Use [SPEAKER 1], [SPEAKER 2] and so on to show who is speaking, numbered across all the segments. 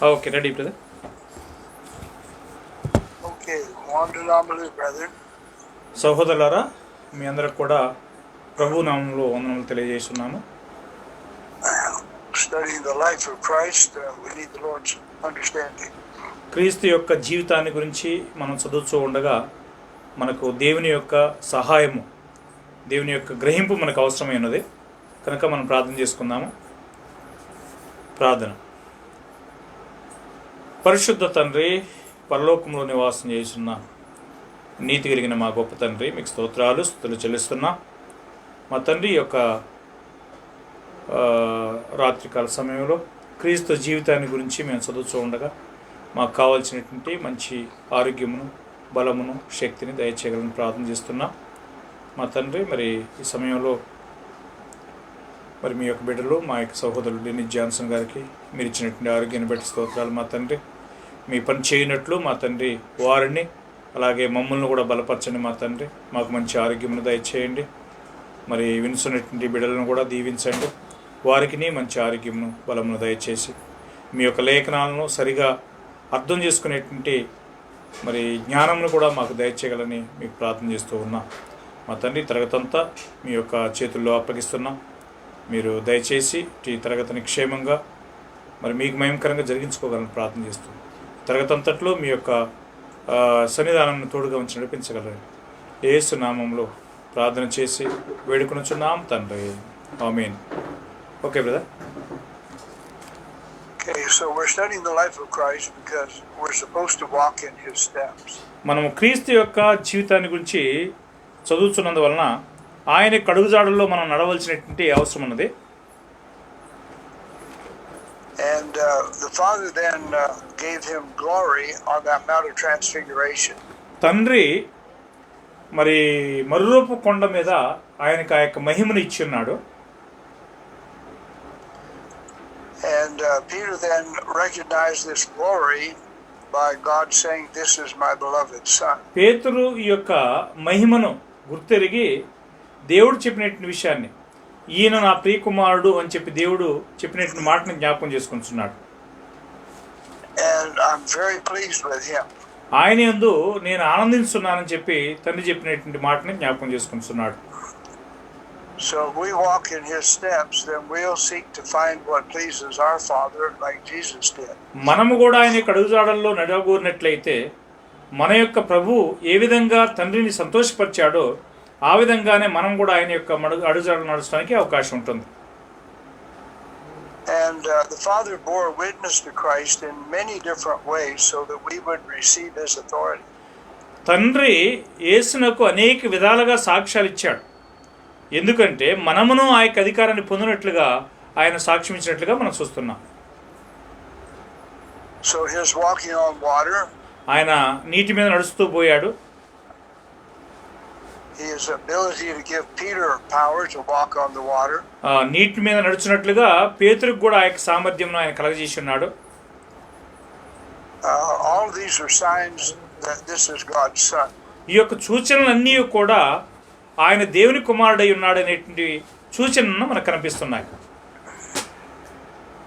[SPEAKER 1] Okay, ready brother.
[SPEAKER 2] Okay, వందనాలు brother.
[SPEAKER 1] సహోదరులారా, మీ అందరికి కూడా ప్రభు నామంలో వందనములు తెలియజేస్తున్నాను.
[SPEAKER 2] Studying the life of Christ, we need the Lord's understanding.
[SPEAKER 1] క్రీస్తు యొక్క జీవితాన్ని గురించి మనం చదువుతూ ఉండగా మనకు దేవుని యొక్క సహాయము, దేవుని యొక్క గ్రహింపు మనకు అవసరమైనది కనుక మనం ప్రార్థన చేసుకుందాము. ప్రార్థన. పరిశుద్ధ తండ్రి, పరలోకంలో నివాసం చేస్తున్న నీతి కలిగిన మా గొప్ప తండ్రి, మీకు స్తోత్రాలు స్తుతులు చెల్లిస్తున్నా. మా తండ్రి యొక్క రాత్రికాల సమయంలో క్రీస్తు జీవితాన్ని గురించి మేము చదువుతూ ఉండగా మాకు కావాల్సినటువంటి మంచి ఆరోగ్యమును, బలమును, శక్తిని దయచేయగలని ప్రార్థన చేస్తున్నాం. మా తండ్రి, మరి ఈ సమయంలో మరి మీ యొక్క బిడ్డలు, మా యొక్క సహోదరుడు డెనిస్ జాన్సన్ గారికి మీరు ఇచ్చినటువంటి ఆరోగ్యాన్ని బట్టి స్తోత్రాలు. మా తండ్రి, మీ పని చేయనట్లు మా తండ్రి వారిని అలాగే మమ్మల్ని కూడా బలపరచండి. మా తండ్రి, మాకు మంచి ఆరోగ్యమును దయచేయండి. మరి వినుసున్నటువంటి బిడ్డలను కూడా దీవించండి. వారికి మంచి ఆరోగ్యమును, బలమును దయచేసి మీ యొక్క లేఖనాలను సరిగా అర్థం చేసుకునేటువంటి మరి జ్ఞానమును కూడా మాకు దయచేయగలని మీకు ప్రార్థన చేస్తూ ఉన్నాం. మా తండ్రి, తరగతంతా మీ యొక్క చేతుల్లో అప్పగిస్తున్నాం. మీరు దయచేసి ఈ తరగతిని క్షేమంగా మరి మీకు మహిమకరంగా జరిగించుకోగలని ప్రార్థన చేస్తున్నాం. తరగతంతట్లో మీ యొక్క సన్నిధానాన్ని తోడుగా ఉంచి నడిపించగలరు. యేసు నామంలో ప్రార్థన చేసి వేడుకొనుచున్నాం తండ్రి, ఆమేన్. Okay brother.
[SPEAKER 2] Okay, so we're studying the life of Christ because we're supposed to walk in his steps.
[SPEAKER 1] మనము క్రీస్తు యొక్క జీవితాన్ని గురించి చదువుతున్నందువలన ఆయన కడుగుజాడల్లో మనం నడవలసినటువంటి అవసరం ఉన్నది.
[SPEAKER 2] And the Father then gave him glory on that Mount of Transfiguration.
[SPEAKER 1] తండ్రి మరి మరురూపు కొండ మీద ఆయనకు ఆ యొక్క మహిమను ఇచ్చి ఉన్నాడు.
[SPEAKER 2] And Peter then recognized this glory by God saying, "This is my beloved son."
[SPEAKER 1] పేతురు ఈ యొక్క మహిమను గుర్తెరిగి దేవుడు చెప్పినటువంటి విషయాన్ని, ఈయన నా ప్రియకుమారుడు అని చెప్పి దేవుడు చెప్పినటువంటి మాటను జ్ఞాపకం చేసుకుంటున్నాడు.
[SPEAKER 2] And I'm very pleased with him.
[SPEAKER 1] ఆయన యందు నేను ఆనందిస్తున్నానని చెప్పి తండ్రి చెప్పినటువంటి మాటని జ్ఞాపకం చేసుకుంటున్నాడు.
[SPEAKER 2] So if we walk in his steps, then we'll seek to find what pleases our Father like Jesus did. మనము
[SPEAKER 1] కూడా ఆయన యొక్క అడుగుజాడల్లో నడవగోరినట్లయితే మన యొక్క ప్రభు ఏ విధంగా తండ్రిని సంతోషపరిచాడో ఆ విధంగానే మనం కూడా ఆయన యొక్క అడుగుజాడలు నడచడానికి అవకాశం ఉంటుంది.
[SPEAKER 2] And the Father bore witness to Christ in many different ways so that we would receive his authority.
[SPEAKER 1] తండ్రి యేసునకు అనేక విధాలుగా సాక్ష్యాలు ఇచ్చాడు. ఎందుకంటే మనమును ఆ యొక్క అధికారాన్ని పొందినట్లుగా ఆయన సాక్ష్యం ఇచ్చినట్లుగా మనం చూస్తున్నాం.
[SPEAKER 2] So his walking on water,
[SPEAKER 1] ఆయన నీటి మీద నడుస్తూ పోయాడు.
[SPEAKER 2] his ability to give Peter power to walk on the water,
[SPEAKER 1] నీటి మీద నడుచున్నట్లుగా పేతురుకు కూడా ఆ యొక్క సామర్థ్యం ఆయన కలగజేసి ఉన్నాడు.
[SPEAKER 2] all of these are signs that this is God's son.
[SPEAKER 1] ఈ యొక్క సూచనలన్నీ కూడా ఆయన దేవుని కుమారుడై ఉన్నాడు అనేటువంటి సూచనలు మనకు కనిపిస్తున్నాయి.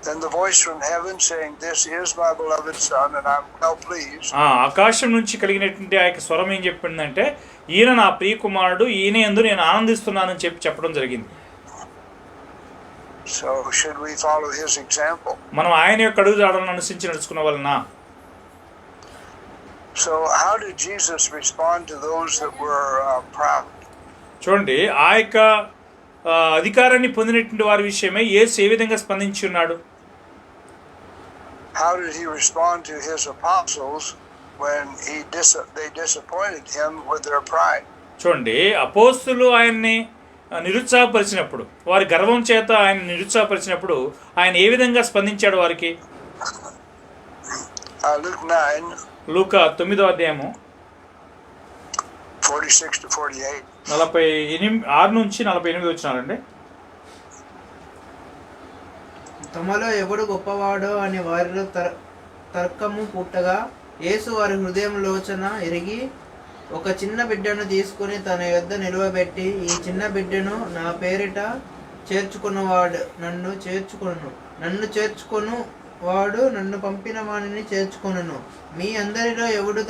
[SPEAKER 2] Then the voice from heaven saying, "This is my beloved son and I'm well pleased."
[SPEAKER 1] ఆకాశం నుంచి కలిగినటువంటి ఆ యొక్క స్వరం ఏం చెప్పిందంటే, ఈయన నా ప్రియ కుమారుడు, ఈయన యందు నేను ఆనందిస్తున్నానని చెప్పడం జరిగింది.
[SPEAKER 2] So should we follow his example?
[SPEAKER 1] మనం ఆయన యొక్క అడుగుజాడలను అనుసరించి నడుచుకున్న వలన.
[SPEAKER 2] So how did Jesus respond to those that were proud?
[SPEAKER 1] చూడండి, ఆ యొక్క అధికారాన్ని పొందినటువంటి వారి విషయమై యేసు ఏ విధంగా స్పందించి ఉన్నాడు.
[SPEAKER 2] How did he respond to his apostles when they disappointed him with their pride?
[SPEAKER 1] చూడండి, అపోస్తులు ఆయన్ని నిరుత్సాహపరిచినప్పుడు, వారి గర్వం చేత ఆయన నిరుత్సాహపరిచినప్పుడు ఆయన ఏ విధంగా స్పందించాడు వారికి.
[SPEAKER 2] Luke 9,
[SPEAKER 1] లూకా 9వ అధ్యాయము
[SPEAKER 2] 46 to 48.
[SPEAKER 1] 46 నుంచి 48 వచ్చినారండి.
[SPEAKER 3] తమలో ఎవడు గొప్పవాడో అని వారిలో తర్కము పుట్టగా యేసు వారి హృదయంలోచన ఎరిగి ఒక చిన్న బిడ్డను తీసుకుని తన యొద్ద నిలువబెట్టి, ఈ చిన్న బిడ్డను నా పేరిట చేర్చుకున్నవాడు నన్ను చేర్చుకొను వాడు నన్ను పంపిన వానిని చేర్చుకొనును. మీ అందరిలో ఎవడు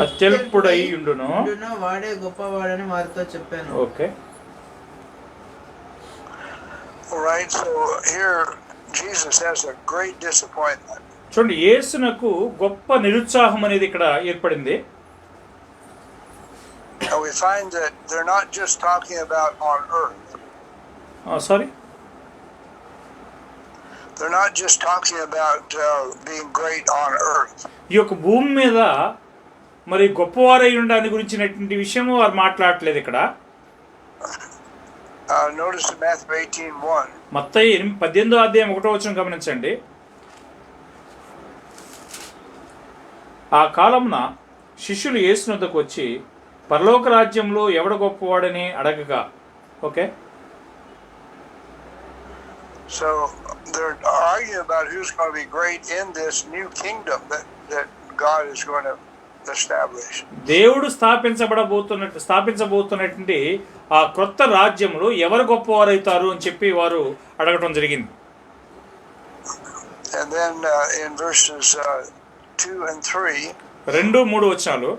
[SPEAKER 1] అత్యల్పుడై ఉండును
[SPEAKER 3] వాడే గొప్పవాడని వారితో చెప్పాను.
[SPEAKER 1] Okay.
[SPEAKER 2] Right, so here Jesus has a great disappointment.
[SPEAKER 1] చూడండి, యేసునకు గొప్ప నిరుత్సాహం అనేది ఇక్కడ ఏర్పడింది.
[SPEAKER 2] And we find that they're not just talking about on earth.
[SPEAKER 1] Sorry,
[SPEAKER 2] They're not just talking about being great on earth.
[SPEAKER 1] ఈ యొక్క భూమి మీద మరి గొప్పవారై ఉండడాన్ని గురించినటువంటి విషయం వారు మాట్లాడట్లేదు ఇక్కడ.
[SPEAKER 2] Notice in Matthew 18:1.
[SPEAKER 1] మత్తయి 18:1 గమనించండి. ఆ కాలమున శిష్యులు యేసు వద్దకు వచ్చి పరలోక రాజ్యంలో ఎవడ గొప్పవాడని అడగగా. Okay.
[SPEAKER 2] So they're arguing about who's going to be great in this new kingdom that God is going to establish.
[SPEAKER 1] దేవుడు స్థాపించబోతున్నటువంటి ఆ క్రొత్త రాజ్యంలో ఎవరు గొప్పవారైతారు అని చెప్పి వారు అడగటం జరిగింది.
[SPEAKER 2] And then in verses 2 and 3,
[SPEAKER 1] 2-3 వచనాలు,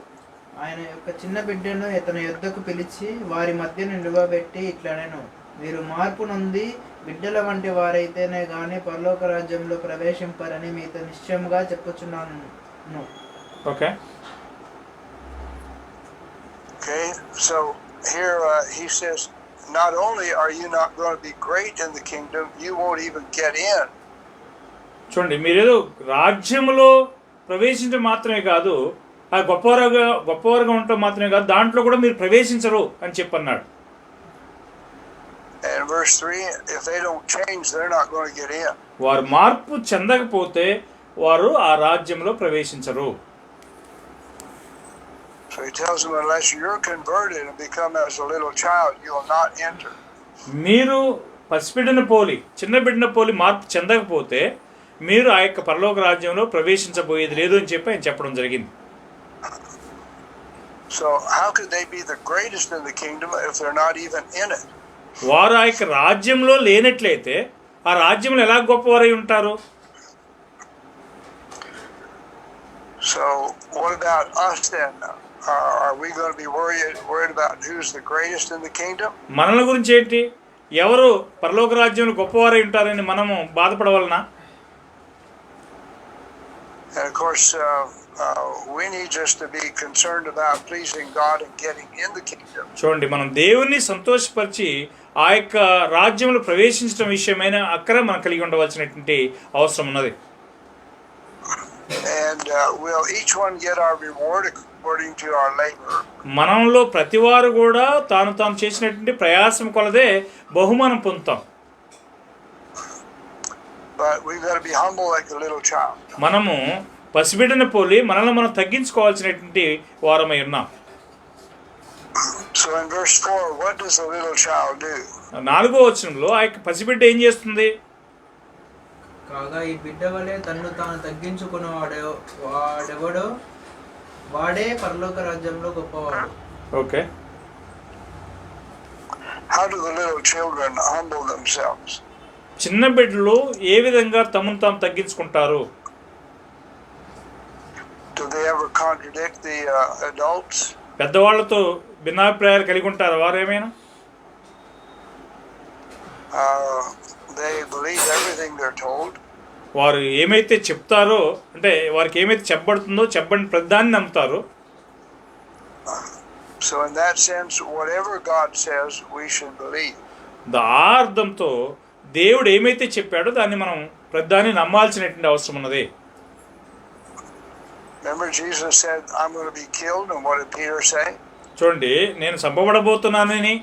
[SPEAKER 3] ఆయన యొక్క చిన్న బిడ్డను ఇతని యొద్దకు పిలిచి వారి మధ్య నిలువబెట్టి ఇట్లనెను, మీరు మార్పు నొంది బిడ్డల వంటి వారైతేనే గాని పరలోక రాజ్యంలో ప్రవేశింపరని మీతో నిశ్చయముగా చెప్పుచున్నాను.
[SPEAKER 1] Okay.
[SPEAKER 2] Okay, so here he says, not only are you not going to be great in the kingdom, you won't even get in.
[SPEAKER 1] చూడండి, మీరేదో రాజ్యములో ప్రవేశించడం మాత్రమే కాదు, ఆ గొప్పవారుగా ఉండటం మాత్రమే కాదు, దాంట్లో కూడా మీరు ప్రవేశించరు అని చెప్పన్నాడు.
[SPEAKER 2] And verse 3, if they don't change, they're not going to get in.
[SPEAKER 1] వారు మార్పు చెందకపోతే వారు ఆ రాజ్యంలో ప్రవేశించరు.
[SPEAKER 2] So he tells them, unless you're converted and become as a little child, you will not enter.
[SPEAKER 1] మీరు పసిబిడ్డను పోలి, చిన్న బిడ్డను పోలి మార్పు చెందకపోతే మీరు ఆ యొక్క పరలోక రాజ్యంలో ప్రవేశించబోయేది లేదు అని చెప్పి ఆయన చెప్పడం జరిగింది.
[SPEAKER 2] So how could they be the greatest in the kingdom if they're not even in it?
[SPEAKER 1] వారు ఆ యొక్క రాజ్యంలో లేనట్లయితే ఆ రాజ్యంలో ఎలా గొప్పవారై ఉంటారు?
[SPEAKER 2] So what about us then? Are we going to be worried about who's the greatest in the kingdom?
[SPEAKER 1] మనల గురించి ఏంటి? ఎవరు పరలోక రాజ్యంలో గొప్పవారై ఉంటారని మనము బాధపడవలనా?
[SPEAKER 2] And of course, we need just to be concerned about pleasing God and getting in the kingdom.
[SPEAKER 1] చూడండి, మనం దేవుణ్ణి సంతోషపరిచి ఆ యొక్క రాజ్యంలో ప్రవేశించడం విషయమైన అక్కర మనం కలిగి ఉండవలసినటువంటి అవసరం ఉన్నది.
[SPEAKER 2] And we'll each one get our reward according to our labor.
[SPEAKER 1] మనంలో ప్రతివారు కూడా తాను చేసినటువంటి ప్రయాసం కొలదే బహుమానం పొందుతాం.
[SPEAKER 2] But we've got to be humble like a little child.
[SPEAKER 1] మనము పసిబిడ్డను పోలి మనల్ని మనం తగ్గించుకోవాల్సినటువంటి వారమై ఉన్నాం.
[SPEAKER 2] So in verse 4, what does a little child do?
[SPEAKER 1] 4వ వచనంలో ఆ యొక్క పసిబిడ్డ ఏం చేస్తుంది?
[SPEAKER 3] కాగా ఈ బిడ్డ వలె తన్ను తాను తగ్గించుకున్న వాడెవడో వాడే పరలోక రాజ్యంలో గొప్పవాడు.
[SPEAKER 1] Okay.
[SPEAKER 2] How do the little children humble themselves?
[SPEAKER 1] చిన్న బిడ్డలు ఏ విధంగా తమను తాము తగ్గించుకుంటారు?
[SPEAKER 2] Do they ever contradict the adults?
[SPEAKER 1] పెద్దవాళ్లతో భిన్నాభిప్రాయాలు కలిగి ఉంటారు వారు ఏమైనా?
[SPEAKER 2] They believe everything they're told.
[SPEAKER 1] వారు ఏమైతే చెప్తారో, అంటే వారికి ఏమైతే చెప్పబడుతుందో చెప్పని ప్రతిదాన్ని నమ్ముతారు.
[SPEAKER 2] So in that sense, whatever God says, we should believe.
[SPEAKER 1] ఆ అర్థంతో దేవుడు ఏమైతే చెప్పాడో దాన్ని మనం ప్రతిదాన్ని నమ్మాల్సినటువంటి అవసరం ఉన్నది.
[SPEAKER 2] Remember Jesus said, I'm going to be killed, and what did Peter say?
[SPEAKER 1] చూడండి, నేను చంపబడబోతున్నానని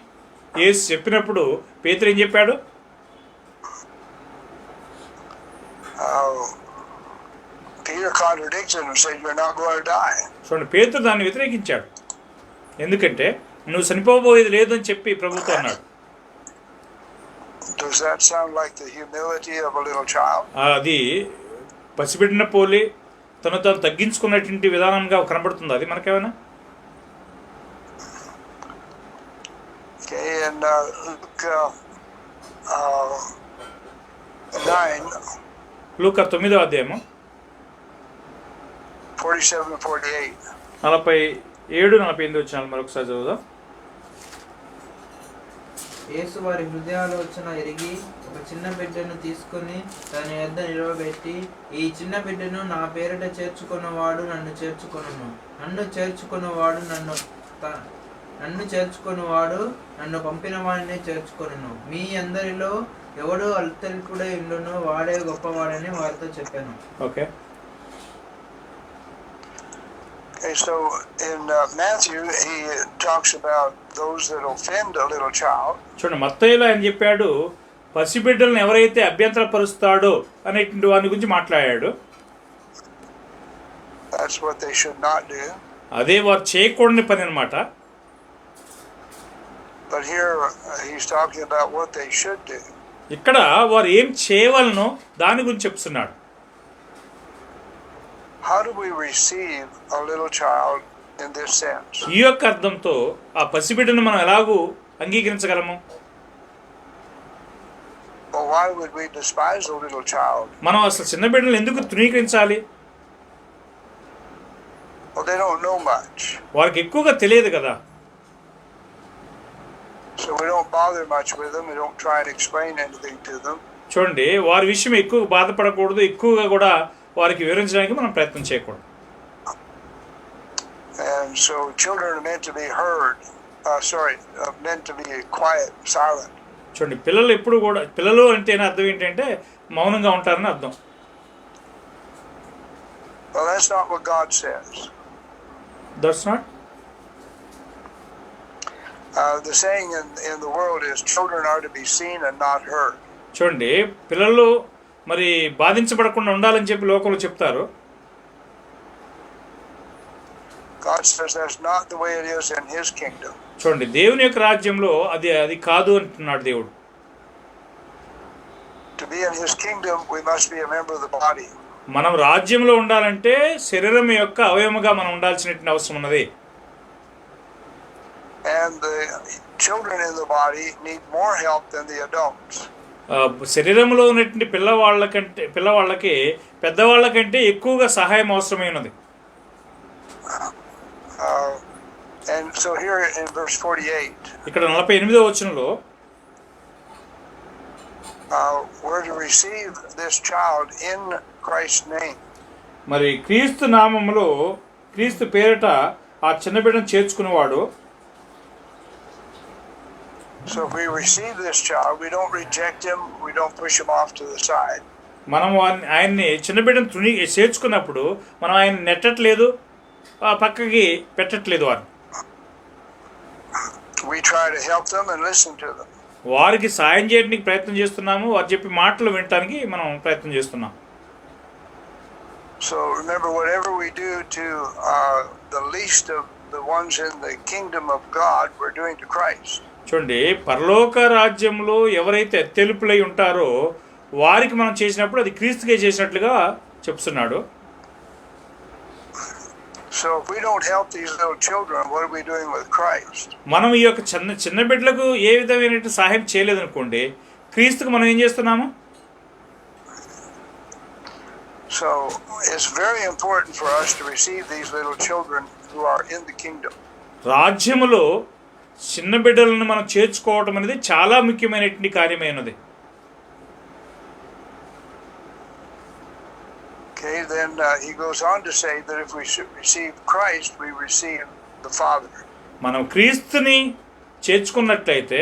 [SPEAKER 1] యేసు చెప్పినప్పుడు పేతురు ఏం చెప్పాడు?
[SPEAKER 2] Peter contradicted and said, you're not going to die.
[SPEAKER 1] చూడండి, పేతురు దాన్ని వ్యతిరేకించాడు. ఎందుకంటే నువ్వు చనిపోబోయేది లేదు అని చెప్పి ప్రభుత్వం అన్నాడు.
[SPEAKER 2] Does that sound like the humility of a little child?
[SPEAKER 1] అది పసిబిడ్డను పోలి తను తగ్గించుకున్నటువంటి విధానంగా కనబడుతుంది అది మనకేమైనా?
[SPEAKER 2] Okay, and Luke 9,
[SPEAKER 1] లూకా 9వ అధ్యాయము
[SPEAKER 2] 47 and 48.
[SPEAKER 1] 47-48 వచనాలు మరొకసారి చదువుదాం.
[SPEAKER 3] యేసు వారి హృదయాలోచన ఎరిగి ఒక చిన్న బిడ్డను తీసుకొని తన యొద్ద నిలవబెట్టి, ఈ చిన్న బిడ్డను నా పేరిట చేర్చుకున్నవాడు నన్ను చేర్చుకొనును, నన్ను చేర్చుకొనువాడు నన్ను పంపిన వాడిని చేర్చుకొనును. మీ అందరిలో ఎవడు అల్తలికుడై ఉండునో వాడే గొప్పవాడని వారితో చెప్పాను.
[SPEAKER 1] Okay.
[SPEAKER 2] Okay, so in Matthew, he talks about those that offend a little child.
[SPEAKER 1] చూడండి, మత్తయిలో ఆయన చెప్పాడు పసిబిడ్డలను ఎవరైతే అభ్యంతరపరుస్తాడో అనేటువంటి వాని గురించి మాట్లాడాడు.
[SPEAKER 2] That's what they should not do.
[SPEAKER 1] అదే వారు చేయకూడని పని అన్నమాట.
[SPEAKER 2] But here he's talking about what they should do.
[SPEAKER 1] ఇక్కడ వారు ఏం చేయవలనో దాని గురించి చెప్తున్నాడు.
[SPEAKER 2] How do we receive a little child in this sense?
[SPEAKER 1] ఈ యొక్క అర్థంతో ఆ పసిబిడ్డను మనం ఎలాగూ అంగీకరించగలము?
[SPEAKER 2] Well, why would we despise a little child?
[SPEAKER 1] మనం అసలు చిన్న బిడ్డలను ఎందుకు తృణీకరించాలి?
[SPEAKER 2] Well, they don't know much.
[SPEAKER 1] వారికి ఎక్కువగా తెలియదు కదా.
[SPEAKER 2] So we don't bother much with them. We don't try and explain anything to them.
[SPEAKER 1] చూడండి, వారి విషయం ఎక్కువ బాధపడకూడదు, ఎక్కువగా కూడా వారికి వివరించడానికి మనం ప్రయత్నం చేయకూడదు.
[SPEAKER 2] And so children are meant to be heard. Meant to be quiet, silent.
[SPEAKER 1] చూడండి, పిల్లలు ఎప్పుడు కూడా, పిల్లలు అంటే అర్థం ఏంటంటే మౌనంగా ఉంటారని అర్థం.
[SPEAKER 2] Well, that's not what God says.
[SPEAKER 1] That's not.
[SPEAKER 2] The saying in the world is children are to be seen and not heard.
[SPEAKER 1] చూడండి, పిల్లలు మరి బాధించబడకుండా ఉండాలని చెప్పి లోకంలో చెప్తారు.
[SPEAKER 2] God says that's not the way it is in His kingdom.
[SPEAKER 1] చూడండి, దేవుని యొక్క రాజ్యంలో అది కాదు అంటున్నాడు దేవుడు.
[SPEAKER 2] To be in His kingdom, we must be a member of the body.
[SPEAKER 1] మనం రాజ్యంలో ఉండాలంటే శరీరం యొక్క అవయవముగా మనం ఉండాల్సినటువంటి అవసరం ఉన్నది.
[SPEAKER 2] And the children in the body need more help than the adults.
[SPEAKER 1] శరీరంలో ఉన్నటువంటి పిల్లవాళ్ళకి పెద్దవాళ్ళకంటే ఎక్కువగా సహాయం అవసరమైనది.
[SPEAKER 2] And so here in verse 48,
[SPEAKER 1] ఇక్కడ 48వ వచనంలో
[SPEAKER 2] we're to receive this child in Christ's name.
[SPEAKER 1] మరి క్రీస్తు నామములో, క్రీస్తు పేరిట ఆ చిన్న బిడ్డను చేర్చుకునేవాడు.
[SPEAKER 2] So if we receive this child, we don't reject him, we don't push him off to the side.
[SPEAKER 1] మనం ఆయన్ని చిన్న బిడ్డను చేర్చుకున్నప్పుడు మనం ఆయన నెట్టట్లేదు, పక్కకి పెట్టట్లేదు. వారిని
[SPEAKER 2] we try to help them and listen to them.
[SPEAKER 1] వారికి సాయం చేయడానికి ప్రయత్నం చేస్తున్నాము, వారు చెప్పి మాటలు వినడానికి మనం ప్రయత్నం చేస్తున్నాం.
[SPEAKER 2] So remember, whatever we do to the least of the ones in the kingdom of God, we're doing to Christ.
[SPEAKER 1] చూడండి, పరలోక రాజ్యంలో ఎవరైతే తెలుపులై ఉంటారో వారికి మనం చేసినప్పుడు అది క్రీస్తుకే చేసినట్లుగా చెప్తున్నాడు.
[SPEAKER 2] So if we don't help these little children, what are we doing with Christ?
[SPEAKER 1] మనం ఈ యొక్క చిన్న బిడ్డలకు ఏ విధమైన సహాయం చేయలేదనుకోండి, క్రీస్తుకు మనం ఏం చేస్తున్నాము?
[SPEAKER 2] So it's very important for us to receive these little children who are in the kingdom.
[SPEAKER 1] రాజ్యములో చిన్న బిడ్డలను మనం చేర్చుకోవటం అనేది చాలా ముఖ్యమైనటువంటి కార్యమైనది.
[SPEAKER 2] Okay, then he goes on to say that if we receive Christ, we receive the Father.
[SPEAKER 1] మనం క్రీస్తుని చేర్చుకున్నట్లయితే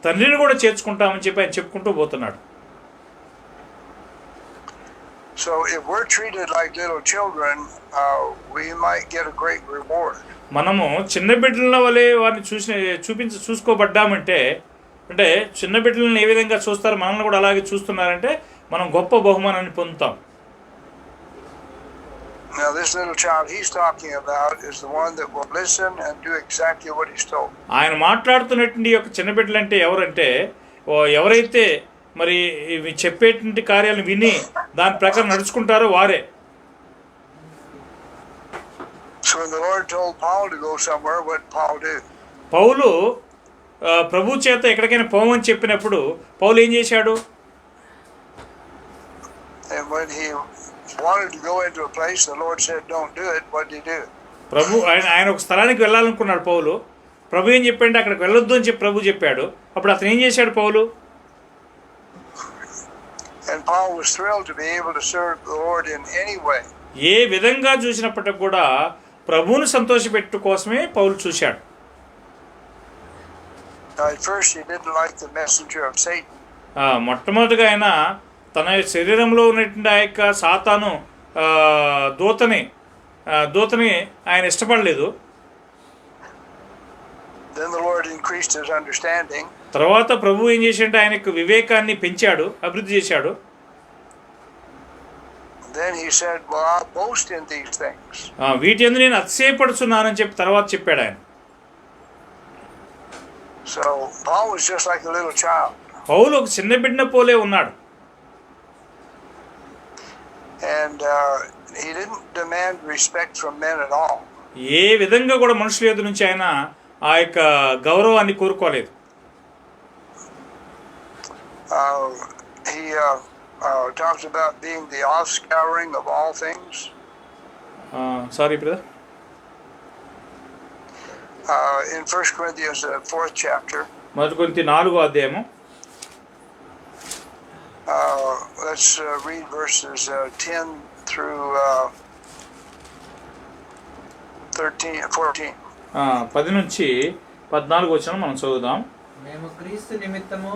[SPEAKER 1] తండ్రిని కూడా చేర్చుకుంటామని చెప్పి ఆయన చెప్పుకుంటూ పోతున్నాడు.
[SPEAKER 2] So if we're treated like little children, we might get a great reward.
[SPEAKER 1] మనము చిన్న బిడ్డల వలె వారిని చూసుకోబడ్డామంటే, అంటే చిన్న బిడ్డలను ఏ విధంగా చూస్తారు మనల్ని కూడా అలాగే చూస్తున్నారంటే మనం గొప్ప బహుమానాన్ని పొందుతాం.
[SPEAKER 2] Now this little child he's talking about is the one that will listen and do exactly what he's told.
[SPEAKER 1] ఆయన మాట్లాడుతున్నటువంటి యొక్క చిన్న బిడ్డలు అంటే ఎవరంటే, ఎవరైతే మరి ఇవి చెప్పేటువంటి కార్యాలను విని దాని ప్రకారం నడుచుకుంటారో వారే.
[SPEAKER 2] So when the Lord told Paul to go somewhere, what did Paul do?
[SPEAKER 1] పౌలు ప్రభు చేత ఎక్కడికైనా పోమని చెప్పినప్పుడు పౌలు ఏం చేశాడు?
[SPEAKER 2] And when he wanted to go into a place, the Lord said, "Don't do it." What did he do?
[SPEAKER 1] ప్రభు ఆయన ఒక స్థలానికి వెళ్ళాలనుకున్నాడు పౌలు. ప్రభు ఏం చెప్పాడు? అక్కడికి వెళ్ళొద్దు అని చెప్పి ప్రభు చెప్పాడు. అప్పుడు అతను ఏం చేశాడు పౌలు?
[SPEAKER 2] And Paul was thrilled to be able to serve the Lord in any way.
[SPEAKER 1] ఏ విధంగా చూసినప్పటికి కూడా ప్రభువును సంతోషపెట్టు కోసమే పౌలు చూశాడు.
[SPEAKER 2] Now, at first, he didn't like the messenger of Satan.
[SPEAKER 1] మొట్టమొదటిగా ఆయన తన శరీరంలో ఉన్నటువంటి ఆ యొక్క సాతాను దూతని ఆయన ఇష్టపడలేదు.
[SPEAKER 2] Then the Lord increased his understanding.
[SPEAKER 1] తర్వాత ప్రభు ఏం చేశాడంటే ఆయన యొక్క వివేకాన్ని పెంచాడు, అభివృద్ధి చేశాడు.
[SPEAKER 2] Then he said, "Well, I'll boast in these things."
[SPEAKER 1] వీటి యందు నేను అతిశయపడుచున్నానని చెప్పి తర్వాత చెప్పాడు ఆయన.
[SPEAKER 2] So Paul was just like a little child.
[SPEAKER 1] పౌలు ఒక చిన్న బిడ్డ పోలే ఉన్నాడు.
[SPEAKER 2] And he didn't demand respect from men at all.
[SPEAKER 1] ఏ విధంగా కూడా మనుషుల ఎదురు నుంచి ఆయన ఆ యొక్క గౌరవాన్ని కోరుకోలేదు.
[SPEAKER 2] He talks about being the offscouring of all things.
[SPEAKER 1] Sorry brother.
[SPEAKER 2] In 1 Corinthians, 4th chapter.
[SPEAKER 1] 1 కొరింథీ 4వ అధ్యాయము.
[SPEAKER 2] Let's read verses 10 through 14.
[SPEAKER 1] 10 నుంచి 14 వచనం మనం చదువుదాం.
[SPEAKER 3] మేము క్రీస్తు నిమిత్తము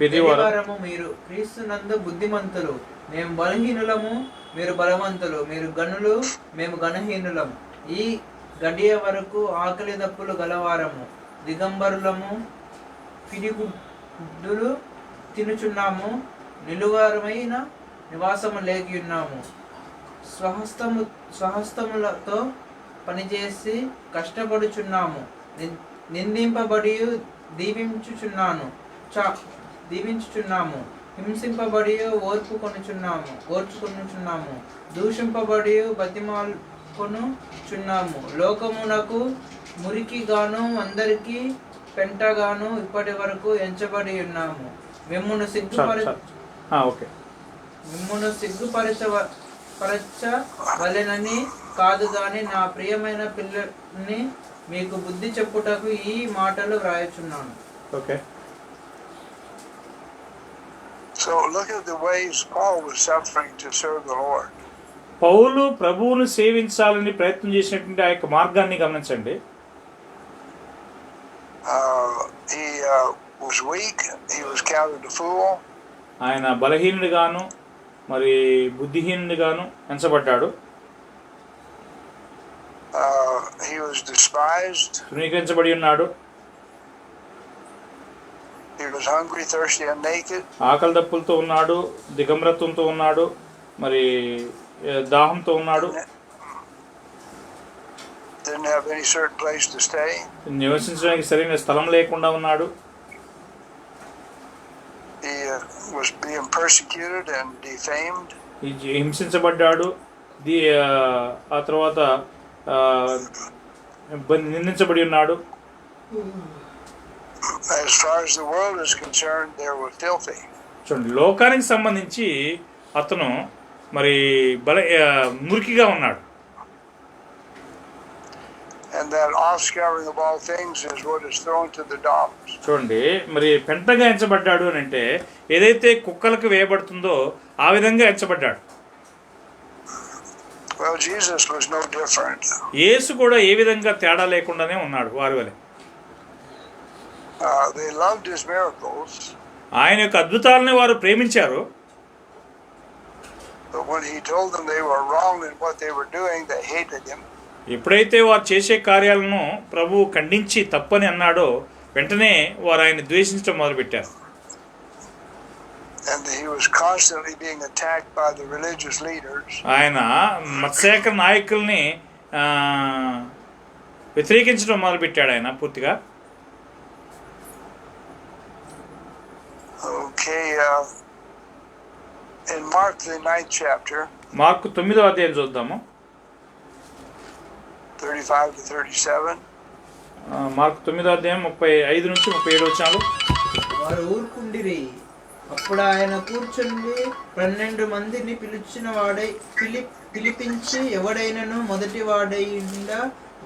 [SPEAKER 1] పెరివారము,
[SPEAKER 3] మీరు క్రీస్తు నందు బుద్ధిమంతులు. మేము బలహీనులము, మీరు బలవంతులు. మీరు గనులు, మేము గణహీనులము. ఈ గడియ వరకు ఆకలి దప్పులు గలవారము, దిగంబరులము, పిడిగుడ్డులు తినుచున్నాము, నిలువారమైన నివాసము లేకి ఉన్నాము. స్వహస్తములతో పనిచేసి కష్టపడుచున్నాము. నిందింపబడి దీవించుచున్నాము. హింసింపబడి ఓర్చుకొనుచున్నాము. దూషింపబడి బతిమాలుకొనుచున్నాము. లోకమునకు మురికిగాను అందరికీ పెంటగాను ఇప్పటి వరకు ఎంచబడి ఉన్నాము. మిమ్మును సిగ్గుపరచవలెనని కాదు గాని నా ప్రియమైన పిల్లల్ని మీకు బుద్ధి చెప్పుటకు ఈ మాటలు వ్రాయుచున్నాను.
[SPEAKER 1] Okay.
[SPEAKER 2] So look at the ways Paul was suffering to serve the Lord.
[SPEAKER 1] పౌలు ప్రభువును సేవించాలని ప్రయత్నం చేసినటువంటి ఆ యొక్క మార్గాన్ని గమనించండి.
[SPEAKER 2] He was weak. He was counted a fool.
[SPEAKER 1] ఆయన బలహీనుడిగాను మరి బుద్ధిహీనుడిగాను ఎంచబడ్డాడు.
[SPEAKER 2] He was despised.
[SPEAKER 1] తృణీకరించబడి ఉన్నాడు.
[SPEAKER 2] He was hungry, thirsty, and naked.
[SPEAKER 1] ఆకలి దప్పులతో ఉన్నాడు, దిగంబరత్వంతో ఉన్నాడు, మరి దాహంతో ఉన్నాడు.
[SPEAKER 2] Didn't have any certain place to stay.
[SPEAKER 1] నివసించడానికి సరైన స్థలం లేకుండా ఉన్నాడు.
[SPEAKER 2] He was being persecuted and defamed.
[SPEAKER 1] హింసించబడ్డాడు. ఆ తర్వాత నిందించబడి ఉన్నాడు.
[SPEAKER 2] As far as the world is concerned, they were filthy.
[SPEAKER 1] చూడండి, లోకానికి సంబంధించి అతను మరి మురికిగా ఉన్నాడు.
[SPEAKER 2] And that offscouring of all things is what is thrown to the dogs.
[SPEAKER 1] చూడండి, మరి పెంటగా ఎంచబడ్డాడు అని అంటే ఏదైతే కుక్కలకు వేయబడుతుందో ఆ విధంగా ఎంచబడ్డాడు.
[SPEAKER 2] Well, Jesus was no different.
[SPEAKER 1] యేసు కూడా ఏ విధంగా తేడా లేకుండానే ఉన్నాడు వారి వలె.
[SPEAKER 2] They loved his miracles.
[SPEAKER 1] ఆయన యొక్క అద్భుతాలని వారు ప్రేమించారు.
[SPEAKER 2] But when he told them they were wrong in what they were doing, they hated him.
[SPEAKER 1] ఎప్పుడైతే వారు చేసే కార్యాలను ప్రభువు ఖండించి తప్పని అన్నాడో వెంటనే వారు ఆయన ద్వేషించడం మొదలుపెట్టారు.
[SPEAKER 2] And he was constantly being attacked by the religious leaders.
[SPEAKER 1] ఆయన మత్స్యక నాయకుల్ని వ్యతిరేకించడం మొదలుపెట్టాడు ఆయన పూర్తిగా.
[SPEAKER 2] Okay, in Mark the 9th chapter,
[SPEAKER 1] Mark 9వ అధ్యాయం చూద్దాము.
[SPEAKER 2] 35 to 37.
[SPEAKER 1] మార్కు 9వ అధ్యాయం 35 నుంచి 37 వచనాలు.
[SPEAKER 3] వారు ఊరుకుండిరి. అప్పుడు ఆయన కూర్చుండి 12 మందిని పిలిపించి ఎవడైనను మొదటి వాడైండ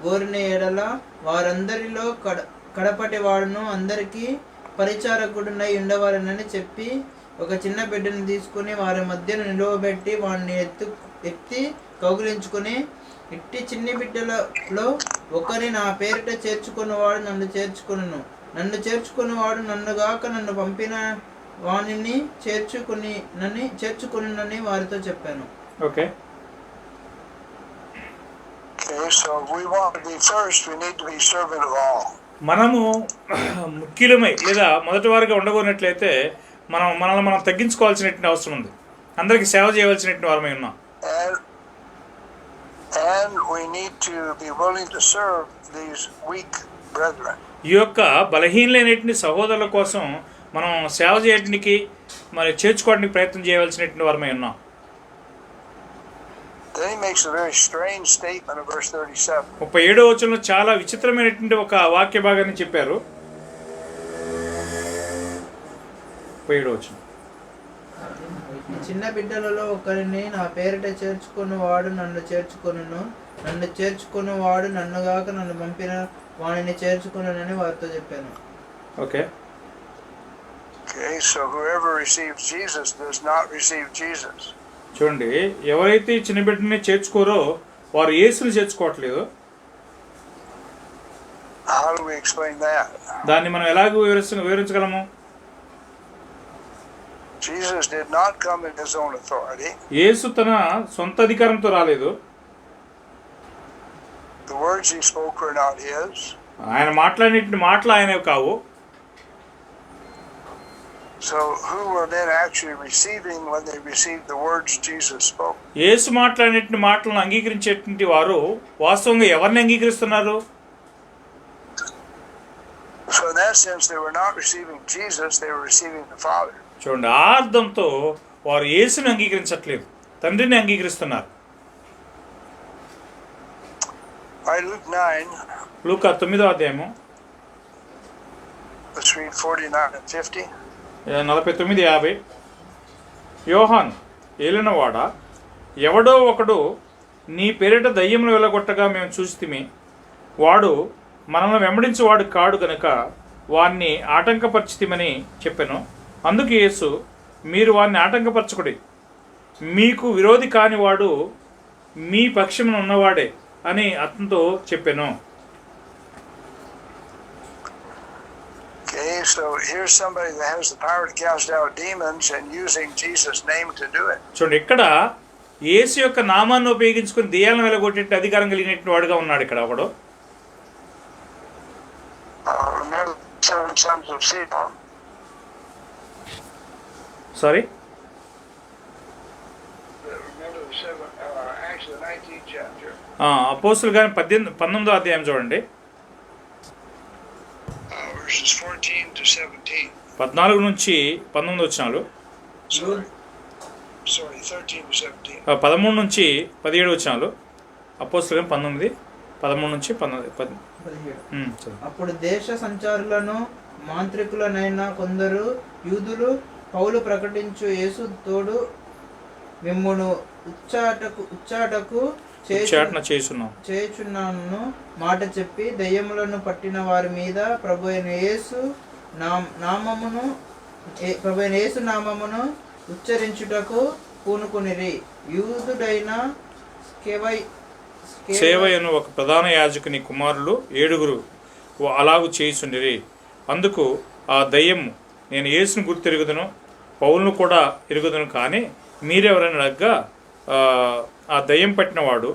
[SPEAKER 3] గోరిన ఎడల వారందరిలో కడపటి వాడును అందరికీ పరిచారకుడునై ఉండవారనని చెప్పి ఒక చిన్న బిడ్డను తీసుకుని వారి మధ్యను నిలువబెట్టి వాడిని ఎత్తి కౌగిలించుకుని, ఇట్టి చిన్ని బిడ్డలలో ఒకరి నా పేరిట చేర్చుకున్నవాడు నన్ను చేర్చుకును, నన్ను చేర్చుకున్నవాడు నన్నుగాక నన్ను పంపిన వాణిని చేర్చుకుని వారితో చెప్పాను.
[SPEAKER 1] Okay.
[SPEAKER 2] So if we want to be first, we need to be servant of all.
[SPEAKER 1] మనము ముఖ్యులమై లేదా మొదటి వారిగా ఉండబోనట్లయితే మనల్ని మనం తగ్గించుకోవాల్సినటువంటి అవసరం ఉంది. అందరికీ సేవ చేయవలసినటువంటి వారమై ఉన్నాం.
[SPEAKER 2] And we need to be willing to serve these weak brethren.
[SPEAKER 1] ఈ యొక్క బలహీనమైనటువంటి సహోదరుల కోసం మనం సేవ చేయడానికి మరి చేర్చుకోవడానికి ప్రయత్నం చేయవలసినటువంటి వారమై ఉన్నాం.
[SPEAKER 2] Then he makes a very strange statement in verse 37.
[SPEAKER 1] 37వ వచనంలో చాలా విచిత్రమైనటువంటి ఒక వాక్య భాగాన్ని చెప్పారు. 37వ వచనం.
[SPEAKER 3] చిన్న బిడ్డలలో ఒకరిని నా పేరిట చేర్చుకున్నవాడు నన్ను చేర్చుకొనును, నన్ను చేర్చుకున్నవాడు నన్నుగాక నన్ను పంపిన వాడిని చేర్చుకున్నానని వారితో చెప్పాను.
[SPEAKER 1] Okay.
[SPEAKER 2] Okay, so whoever receives Jesus does not receive Jesus.
[SPEAKER 1] చూడండి, ఎవరైతే చిన్న బిడ్డని చేర్చుకోరో వారు యేసుని చేర్చుకోవట్లేదు.
[SPEAKER 2] How do we explain that?
[SPEAKER 1] దాన్ని మనం ఎలాగ వివరించగలము?
[SPEAKER 2] Jesus did not come in his own authority.
[SPEAKER 1] యేసు తన సొంత అధికారంతో రాలేదు.
[SPEAKER 2] The words he spoke were not his.
[SPEAKER 1] ఆయన మాట్లాడిన మాటలు ఆయనవి కావు.
[SPEAKER 2] So who were men actually receiving when they received the words Jesus spoke?
[SPEAKER 1] యేసు మాట్లాడిన మాటలను అంగీకరించేటువంటి వారు వాస్తవంగా ఎవరిని అంగీకరిస్తున్నారు?
[SPEAKER 2] So in that sense they were not receiving Jesus, they were receiving the Father.
[SPEAKER 1] చూడండి, ఆ అర్థంతో వారు యేసుని అంగీకరించట్లేదు, తండ్రిని అంగీకరిస్తున్నారు.
[SPEAKER 2] Luke 9.
[SPEAKER 1] లూకా 9వ అధ్యాయము.
[SPEAKER 2] Let's read 49 and 50.
[SPEAKER 1] 49-50. యోహాను ఏలినవాడ, ఎవడో ఒకడు నీ పేరిట దయ్యములు వెళ్ళగొట్టగా మేము చూసితిమి, వాడు మనల్ని వెంబడించేవాడు కాడు గనుక వారిని ఆటంకపరిచితిమని చెప్పెను. అందుకు యేసు, మీరు వారిని ఆటంకపరచుకుడి, మీకు విరోధి కాని వాడు మీ పక్షమున ఉన్నవాడే అని అతనితో చెప్పెను.
[SPEAKER 2] Okay, so here's somebody that has the power to cast out demons and using Jesus' name to do it.
[SPEAKER 1] చూడండి, ఇక్కడ యేసు యొక్క నామాన్ని ఉపయోగించుకుని దెయ్యాలను వెళ్ళగొట్టే అధికారం కలిగినటువంటి వాడుగా ఉన్నాడు ఇక్కడ ఒకడు.
[SPEAKER 2] Remember the 7 sons of Sceva?
[SPEAKER 1] Sorry,
[SPEAKER 2] Remember the 7, Acts the 19th chapter.
[SPEAKER 1] అపోస్తులు గాని 19వ అధ్యాయం చూడండి,
[SPEAKER 2] Verses 14 to 17.
[SPEAKER 1] 14 నుంచి 19 వచనాలు.
[SPEAKER 2] Sorry, 13 to 17.
[SPEAKER 1] 13 నుంచి 17 వచనాలు. అపోస్తులు గాని 19, 13 నుంచి 17.
[SPEAKER 3] అప్పుడు దేశ సంచారులను మాంత్రికులనైన కొందరు యూదులు పౌలు ప్రకటించు యేసు తోడు మిమ్మును ఉచ్చాటకు చేయుచున్నాను మాట చెప్పి దయ్యములను పట్టిన వారి మీద ప్రభు అయిన యేసు నామమును ఉచ్చరించుటకు పూనుకొనిరి. యూదుడైన
[SPEAKER 1] సేవయను ఒక ప్రధాన యాజకుని కుమారులు 7 అలాగు చేయుచుండిరి. అందుకు ఆ దయ్యము, నేను యేసును గుర్తెరుగుదును, పౌలును కూడా ఎరుగుదును, కానీ మీరెవరైనా అడగ్గా ఆ దయ్యం పట్టినవాడు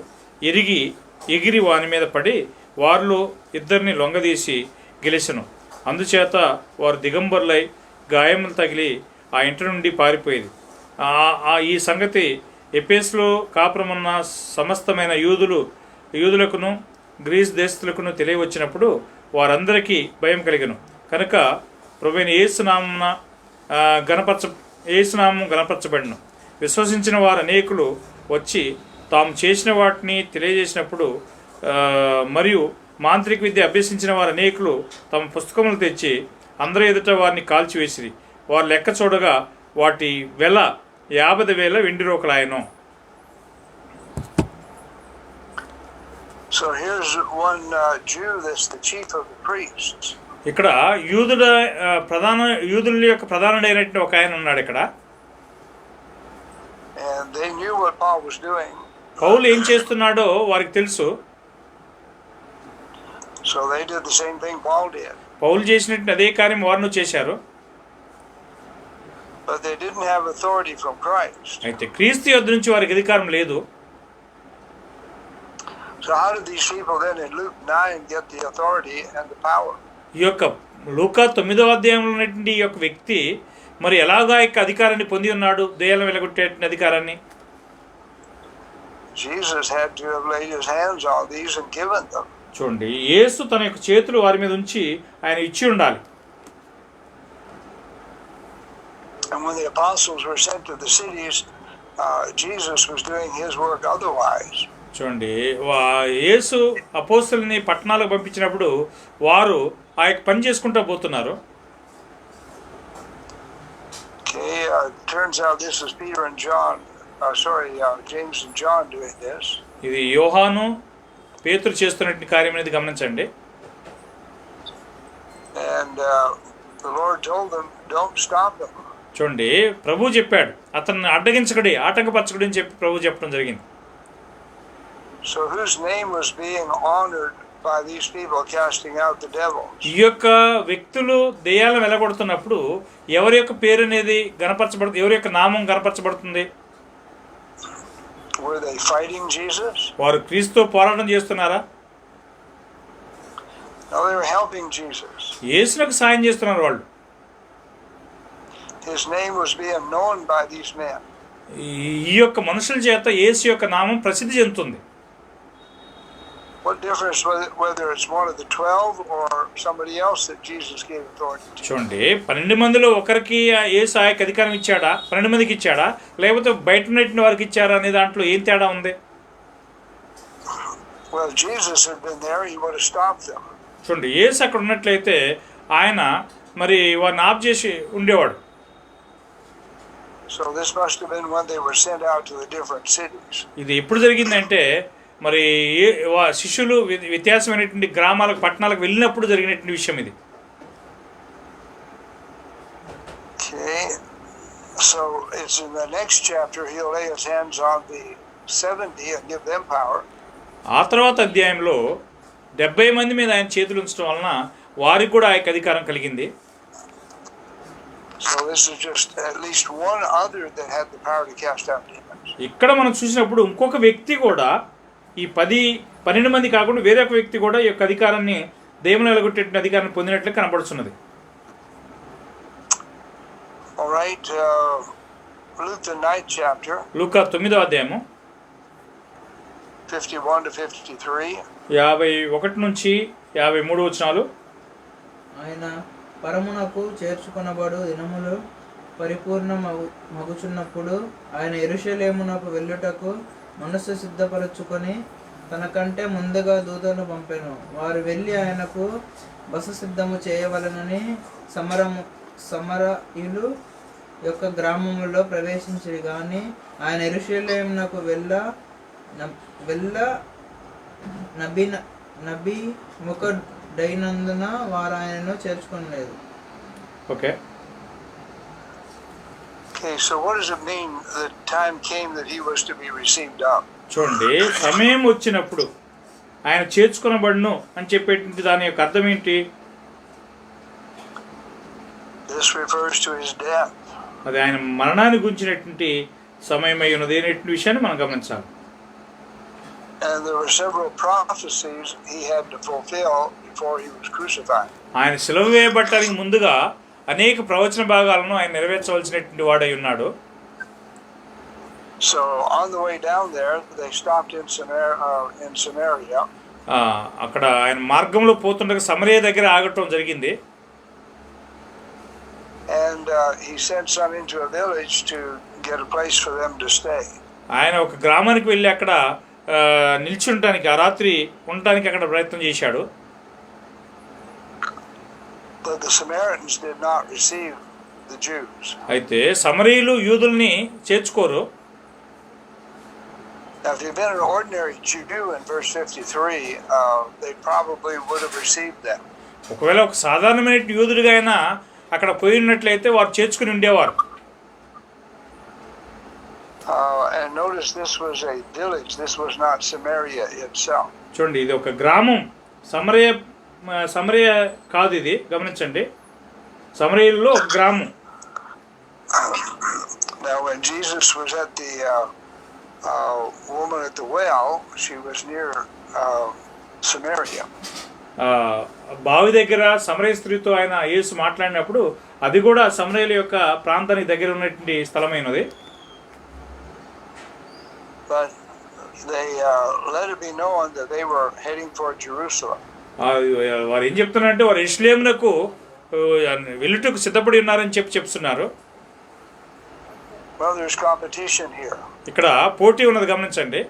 [SPEAKER 1] ఎగిరి వాని మీద పడి వారిలో 2 లొంగదీసి గెలిచెను. అందుచేత వారు దిగంబరులై గాయములు తగిలి ఆ ఇంటి నుండి పారిపోయేది. ఈ సంగతి ఎఫెసులో కాపురమున్న సమస్తమైన యూదులకును గ్రీస్ దేశస్తులకును తెలియవచ్చినప్పుడు వారందరికీ భయం కలిగను. కనుక ప్రభువైన యేసునామం గణపరచబడిను. విశ్వసించిన వారు అనేకులు వచ్చి తాము చేసిన వాటిని తెలియజేసినప్పుడు మరియు మాంత్రిక విద్య అభ్యసించిన వారు అనేకులు తమ పుస్తకములు తెచ్చి అందరి ఎదుట వారిని కాల్చివేసిరి. వారు లెక్క చూడగా వాటి వెల 50,000 వెండి రూకలాయను.
[SPEAKER 2] So here's one Jew that's the chief of the priests.
[SPEAKER 1] ఇక్కడ యూదుల యొక్క ప్రధానుడైనటువంటి ఒక ఆయన ఉన్నాడు ఇక్కడ.
[SPEAKER 2] And they knew what Paul was doing.
[SPEAKER 1] పౌలు ఏం చేస్తున్నాడో వారికి తెలుసు.
[SPEAKER 2] So they did the same thing Paul did.
[SPEAKER 1] పౌలు చేసినట్టు అదే కార్యం వారు చేశారు.
[SPEAKER 2] But they didn't have authority from Christ.
[SPEAKER 1] అయితే క్రీస్తు యొద్ద నుంచి వారికి అధికారం లేదు.
[SPEAKER 2] So how did these people then in Luke 9 get the authority and the power?
[SPEAKER 1] ఈ యొక్క లూకా 9వ అధ్యాయంలో ఉన్నటువంటి ఈ యొక్క వ్యక్తి మరి ఎలాగా యొక్క అధికారాన్ని పొంది ఉన్నాడు, దెయ్యాలను వెలగొట్టే అధికారాన్ని?
[SPEAKER 2] Jesus had to have laid his hands on these and given them.
[SPEAKER 1] చూడండి, యేసు తన యొక్క చేతులు వారి మీద ఉంచి ఆయన ఇచ్చి ఉండాలి.
[SPEAKER 2] And when the apostles were sent to the cities, Jesus was doing his work otherwise.
[SPEAKER 1] చూడండి, యేసు అపోస్తలుని పట్టణాలకు పంపించినప్పుడు వారు ఆ యొక్క పని చేసుకుంటూ పోతున్నారు.
[SPEAKER 2] Okay, turns out this is Peter and John. James and John doing this.
[SPEAKER 1] ఇది యోహాను పేతురు చేస్తున్నటువంటి కార్యం అనేది గమనించండి.
[SPEAKER 2] And the Lord told them, don't stop them.
[SPEAKER 1] చూడండి, ప్రభు చెప్పాడు అతన్ని అడ్డగించకడి, ఆటంకపరచకడి అని చెప్పి ప్రభు చెప్పడం జరిగింది.
[SPEAKER 2] So whose name was being honored by these people casting out the devils?
[SPEAKER 1] ఈ యొక్క వ్యక్తులు దెయ్యాలను వెలగొడుతున్నప్పుడు ఎవరి యొక్క పేరు అనేది గణపరచబడుతుంది, ఎవరి యొక్క నామం గణపరచబడుతుంది?
[SPEAKER 2] Were they fighting Jesus?
[SPEAKER 1] వారు క్రీస్తుతో పోరాటం చేస్తున్నారా?
[SPEAKER 2] No, they were helping Jesus.
[SPEAKER 1] యేసులకు సాయం చేస్తున్నారు వాళ్ళు.
[SPEAKER 2] His name was being known by these men.
[SPEAKER 1] ఈ యొక్క మనుషుల చేత యేసు యొక్క నామం ప్రసిద్ధి చెందుతుంది.
[SPEAKER 2] What difference whether it's one of the 12 or somebody else that Jesus gave authority to?
[SPEAKER 1] చూడండి, 12 మందిలో ఒకరికి యేసు ఆ యొక్క అధికారం ఇచ్చాడా, 12 మందికి ఇచ్చాడా, లేకపోతే బయట ఉన్నటువంటి వారికి ఇచ్చారా అనే దాంట్లో ఏం తేడా ఉంది?
[SPEAKER 2] Well, Jesus had been there, he would have stopped them.
[SPEAKER 1] చూడండి, యేసు అక్కడ ఉన్నట్లయితే ఆయన మరి వారిని ఆఫ్ చేసి ఉండేవాడు.
[SPEAKER 2] So this must have been when they were sent out to the different cities.
[SPEAKER 1] ఇది ఎప్పుడు జరిగిందంటే మరి శిష్యులు వ్యత్యాసమైనటువంటి గ్రామాలకు, పట్టణాలకు వెళ్ళినప్పుడు జరిగినటువంటి విషయం ఇది.
[SPEAKER 2] Okay, so it's in the next chapter he'll lay his hands on the 70 and give them power.
[SPEAKER 1] ఆ తర్వాత అధ్యాయంలో 70 మంది మీద ఆయన చేతులు ఉంచడం వలన వారికి కూడా ఆ యొక్క అధికారం కలిగింది.
[SPEAKER 2] So this is just at least one other that had the power to cast out demons.
[SPEAKER 1] ఇక్కడ మనం చూసినప్పుడు ఇంకొక వ్యక్తి కూడా ఈ 12 మంది కాకుండా వేరే ఒక వ్యక్తి కూడా ఈ యొక్క అధికారాన్ని, దేవుని వెలగొట్టే అధికారాన్ని పొందినట్లు కనబడుతున్నది.
[SPEAKER 2] All right, Luke the 9th chapter.
[SPEAKER 1] లూకా 9వ అధ్యాయము
[SPEAKER 2] 51 to 53.
[SPEAKER 1] 51 నుంచి 53 వచనాలు.
[SPEAKER 3] ఆయన పరమునకు చేర్చుకొనబడు దినములు పరిపూర్ణ మగుచున్నప్పుడు ఆయన యెరూషలేమునకు వెళ్ళుటకు మనస్సు సిద్ధపరచుకొని తనకంటే ముందుగా దూతను పంపెను. వారు వెళ్ళి ఆయనకు బస సిద్ధము చేయవలనని సమరయులు యొక్క గ్రామములో ప్రవేశించిరి. కానీ ఆయన యెరూషలేమునకు వెళ్ళ నబీ ముఖుడైనందున వారు ఆయనను చేర్చుకోలేదు.
[SPEAKER 1] Okay,
[SPEAKER 2] Okay, so what does it mean the time came that he was to be received up?
[SPEAKER 1] చూడండి, సమయం వచ్చినప్పుడు ఆయన చేర్చుకొనబడును అని చెప్పేటువంటి దాని యొక్క అర్థం ఏంటి?
[SPEAKER 2] This refers to his death.
[SPEAKER 1] అది ఆయన మరణాన్ని గురించినటువంటి సమయం అయి ఉన్నది అనేటువంటి విషయాన్ని మనం గమనించాలి.
[SPEAKER 2] And there were several prophecies he had to fulfill before he was crucified.
[SPEAKER 1] ఆయన సిలువ వేయబడటానికి ముందుగా అనేక ప్రవచన భాగాలను ఆయన నెరవేర్చవలసినటువంటి వాడై ఉన్నాడు.
[SPEAKER 2] So on the way down there, they stopped in Samaria.
[SPEAKER 1] అక్కడ ఆయన మార్గంలో పోతుండగా సమరయ దగ్గర ఆగటం జరిగింది.
[SPEAKER 2] And he sent some into a village to get a place for them to stay.
[SPEAKER 1] ఆయన ఒక గ్రామానికి వెళ్ళి అక్కడ నిల్చుంటానికి ఆ రాత్రి ఉండటానికి అక్కడ ప్రయత్నం చేశాడు.
[SPEAKER 2] But the Samaritans did not receive the Jews.
[SPEAKER 1] అయితే సమరీయులు యూదుల్ని చేర్చుకోరు.
[SPEAKER 2] Now, if you'd been an ordinary Jew in verse 53, they probably would have received them.
[SPEAKER 1] ఒకవేళ ఒక సాధారణమైన యూదుడిగా అయినా అక్కడ పోయి ఉన్నట్లయితే వారు చేర్చుకుని ఉండేవారు.
[SPEAKER 2] And notice this was a village. This was not Samaria itself.
[SPEAKER 1] చూడండి, ఇది ఒక గ్రామం. సమరయ కాదు, ఇది గమనించండి. సమరయలో ఒక గ్రామం.
[SPEAKER 2] Now, when Jesus was at the woman at the well, she was near Samaria.
[SPEAKER 1] బావి దగ్గర సమరయ స్త్రీతో ఆయన యేసు మాట్లాడినప్పుడు అది కూడా సమరయుల యొక్క ప్రాంతానికి దగ్గర ఉన్నటువంటి స్థలమైనది.
[SPEAKER 2] But they let it be known that they were heading for Jerusalem.
[SPEAKER 1] వారు ఏం చెప్తున్నారంటే వారు యెరూషలేమునకు వెళ్ళుటకు సిద్ధపడి ఉన్నారని చెప్తున్నారు.
[SPEAKER 2] Well, there's competition here.
[SPEAKER 1] ఇక్కడ పోటీ ఉన్నది, గమనించండి.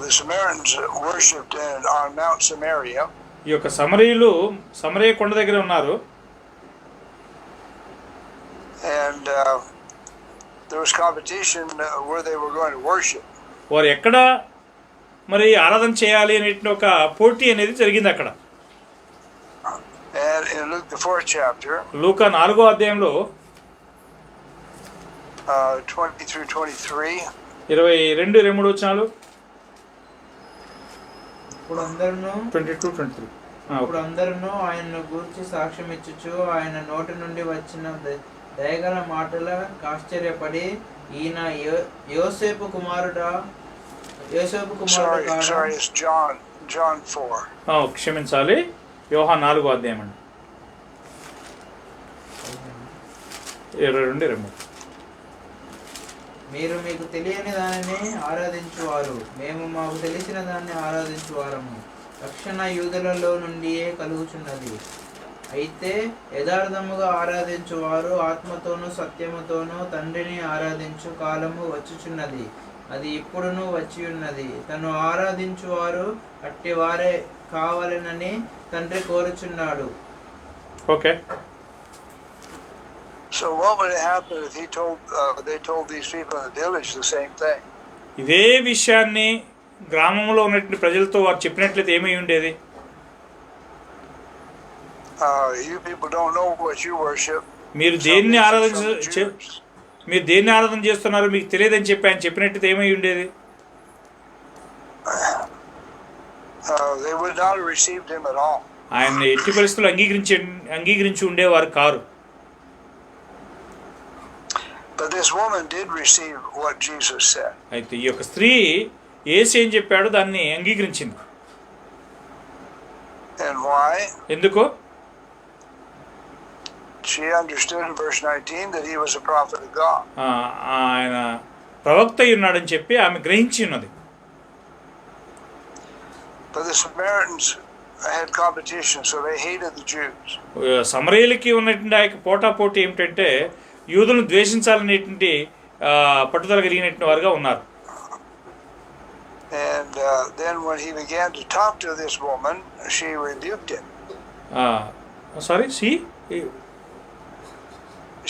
[SPEAKER 2] The Samaritans worshipped on Mount Samaria.
[SPEAKER 1] ఈ యొక్క సమరయులు సమరయ కొండ దగ్గర ఉన్నారు.
[SPEAKER 2] And there was competition where they were going to worship.
[SPEAKER 1] వారు ఎక్కడ మరి ఆరాధన చేయాలి అనే ఒక పోటీ అనేది జరిగింది అక్కడ.
[SPEAKER 2] And in Luke the 4th chapter,
[SPEAKER 1] లూకా 4వ అధ్యాయంలో
[SPEAKER 2] 20 through 23,
[SPEAKER 1] 22-23 వచనాలు.
[SPEAKER 3] ఇప్పుడు అందరూ
[SPEAKER 1] 22-23.
[SPEAKER 3] ఇప్పుడు అందరూ ఆయనను గూర్చి సాక్ష్యం ఇచ్చుచు ఆయన నోటి నుండి వచ్చిన దయగల మాటల ఆశ్చర్యపడి ఈయన యోసేపు కుమారుడా
[SPEAKER 2] sorry, it's John 4.
[SPEAKER 1] క్షమించాలి, యోహాను 4వ అధ్యాయం అండి, 22-23.
[SPEAKER 3] మీరు మీకు తెలియని దానిని ఆరాధించువారు, మేము మాకు తెలిసిన దాన్ని ఆరాధించువారము. రక్షణ యూదులలో నుండియే కలుగుచున్నది. అయితే యథార్థముగా ఆరాధించువారు ఆత్మతోనూ సత్యముతోనూ తండ్రిని ఆరాధించు కాలము వచ్చుచున్నది, అది ఇప్పుడును వచ్చి ఉన్నది. తను ఆరాధించువారు అట్టి వారే కావాలనని తండ్రి కోరుచున్నాడు.
[SPEAKER 1] Okay.
[SPEAKER 2] So what would have happened if they told these people in the village the same thing?
[SPEAKER 1] ఇదే విషయాన్ని గ్రామంలో ఉన్నటువంటి ప్రజలతో వారు చెప్పినట్లయితే ఏమై ఉండేది?
[SPEAKER 2] You people don't know what you worship.
[SPEAKER 1] మీరు దేన్ని ఆరాధన చేస్తున్నారో మీకు తెలియదని చెప్పి ఆయన చెప్పినట్టు ఏమై ఉండేది?
[SPEAKER 2] They would not have received him at all.
[SPEAKER 1] ఆయన ఎట్టి పరిస్థితుల్లో అంగీకరించి ఉండేవారు car.
[SPEAKER 2] But this woman did receive what Jesus said.
[SPEAKER 1] అయితే ఈ యొక్క స్త్రీ యేసు ఏం చెప్పాడో దాన్ని అంగీకరించింది.
[SPEAKER 2] And why?
[SPEAKER 1] ఎందుకు?
[SPEAKER 2] She understood in verse 19 that he was a prophet of God.
[SPEAKER 1] ఆయన ప్రవక్త అయి ఉన్నాడని చెప్పి ఆమె గ్రహించి ఉన్నది.
[SPEAKER 2] But the Samaritans had competition, so they hated the Jews.
[SPEAKER 1] సమరయులకి ఉన్నటువంటి ఆ యొక్క పోటాపోటీ ఏమిటంటే యూదులను ద్వేషించాలనేటువంటి పట్టుదల కలిగినటువంటి వారుగా ఉన్నారు.
[SPEAKER 2] And then when he began to talk to this woman, she rebuked him.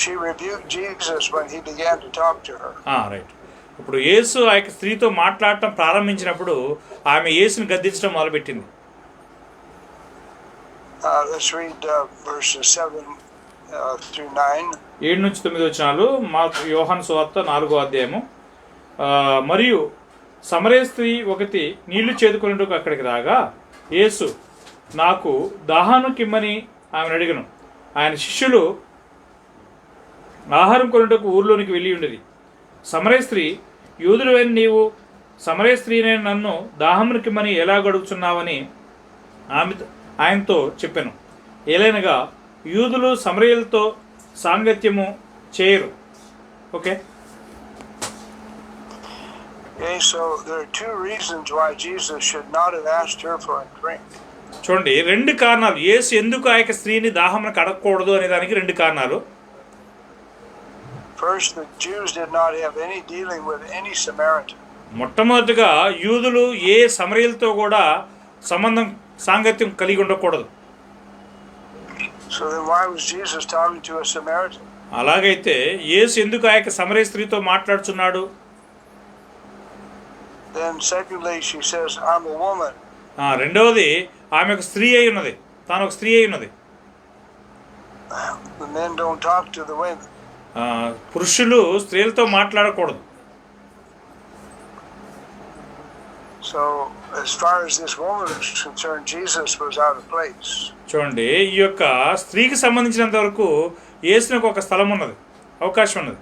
[SPEAKER 2] She rebuked Jesus when he began to talk to her.
[SPEAKER 1] Right. ఇప్పుడు యేసు ఆ యొక్క స్త్రీతో మాట్లాడటం ప్రారంభించినప్పుడు ఆమె యేసుని గద్దించడం మొదలుపెట్టింది.
[SPEAKER 2] Let's read verses 7 through 9.
[SPEAKER 1] 7-9 వచనాలు. యోహాను సువార్త 4వ అధ్యాయము. మరియు సమరయ స్త్రీ ఒకటి నీళ్లు చేదుకొనుటకు అక్కడికి రాగా యేసు నాకు దాహాను కిమ్మని ఆమెను అడిగను. ఆయన శిష్యులు ఆహారం కొనుటకు ఊర్లోనికి వెళ్ళి ఉండేది. సమరయ స్త్రీ, యూదుడైన నీవు సమరయ స్త్రీనైన నన్ను దాహమును కిమ్మని ఎలా గడుపుచున్నావని ఆయనతో చెప్పాను. ఏలైనగా యూదులు సమరయులతో సాంగత్యము చేయరు. Okay.
[SPEAKER 2] Okay, so there are two reasons why Jesus should not have asked her for a drink.
[SPEAKER 1] చూడండి, 2 కారణాలు యేసు ఎందుకు ఆ యొక్క స్త్రీని దాహమునకు అడగకూడదు అనే దానికి 2 కారణాలు.
[SPEAKER 2] First, the Jews did not have any dealing with any Samaritan.
[SPEAKER 1] మొట్టమొదటిగా యూదులు ఏ సమరయులతో కూడా సాంగత్యం కలిగి ఉండకూడదు.
[SPEAKER 2] So then why was Jesus talking to a Samaritan?
[SPEAKER 1] అలాగైతే యేసు ఎందుకు ఆ యొక్క సమరయ స్త్రీతో మాట్లాడుచున్నాడు?
[SPEAKER 2] Then secondly, she says, I'm a woman.
[SPEAKER 1] రెండవది ఆమె ఒక స్త్రీ అయి ఉన్నది, తాను ఒక స్త్రీ అయి ఉన్నది.
[SPEAKER 2] The men don't talk to the women.
[SPEAKER 1] పురుషులు స్త్రీలతో మాట్లాడకూడదు.
[SPEAKER 2] So as far as this woman is concerned, Jesus was out of place.
[SPEAKER 1] చూడండి, ఈ యొక్క స్త్రీకి సంబంధించినంత వరకు యేసునకు ఒక స్థలం ఉన్నది, అవకాశం ఉన్నది.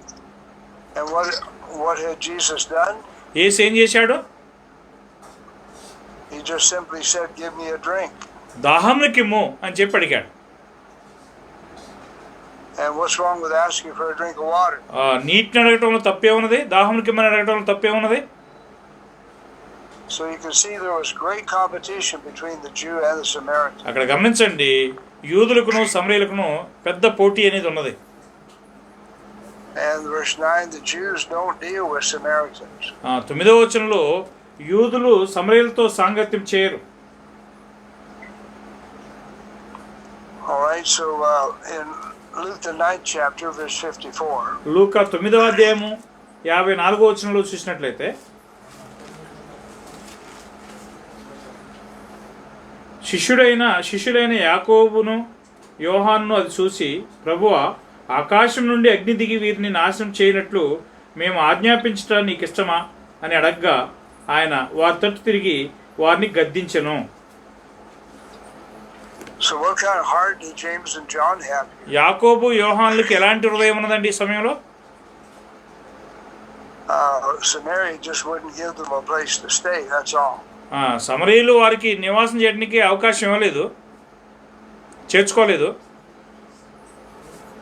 [SPEAKER 2] And what had Jesus done?
[SPEAKER 1] యేసు ఏం చేశాడు?
[SPEAKER 2] He just simply said, give me a drink.
[SPEAKER 1] దాహంకిమ్ము అని చెప్పి అడిగాడు.
[SPEAKER 2] And what's wrong with asking for a drink of water?
[SPEAKER 1] నీటిని అడగటంలో తప్పే ఉన్నది, దాహంకిమ్మని అడగటంలో తప్పే ఉన్నది.
[SPEAKER 2] So you can see there was great competition between the Jew and the Samaritan.
[SPEAKER 1] అక్కడ గమనించండి, యూదులకును సమరయులకును పెద్ద పోటీ అనేది ఉన్నది.
[SPEAKER 2] And verse 9, the Jews don't deal with Samaritans.
[SPEAKER 1] 9వ వచనంలో యూదులు సమరయులతో సాంగత్యం చేయరు.
[SPEAKER 2] All right, so in Luke the 9th chapter, verse 54.
[SPEAKER 1] లూకా 9వ అధ్యాయము 54వ వచనంలో చూసినట్లయితే, శిష్యుడైన యాకోబును యోహానును అది చూసి, ప్రభువా, ఆకాశం నుండి అగ్ని దిగి వీరిని నాశనం చేయనట్లు మేము ఆజ్ఞాపించటం నీకు ఇష్టమా అని అడగ్గా ఆయన వారి తట్టు తిరిగి వారిని గద్దించెను.
[SPEAKER 2] So what kind of heart did James and John have?
[SPEAKER 1] యాకోబు యోహానులకు ఎలాంటి హృదయం ఉన్నదండి ఈ సమయంలో?
[SPEAKER 2] Samaria just wouldn't give them a place to stay, that's all.
[SPEAKER 1] సమరయులు వారికి నివాసం చేయడానికి అవకాశం ఇవ్వలేదు, చేర్చుకోలేదు.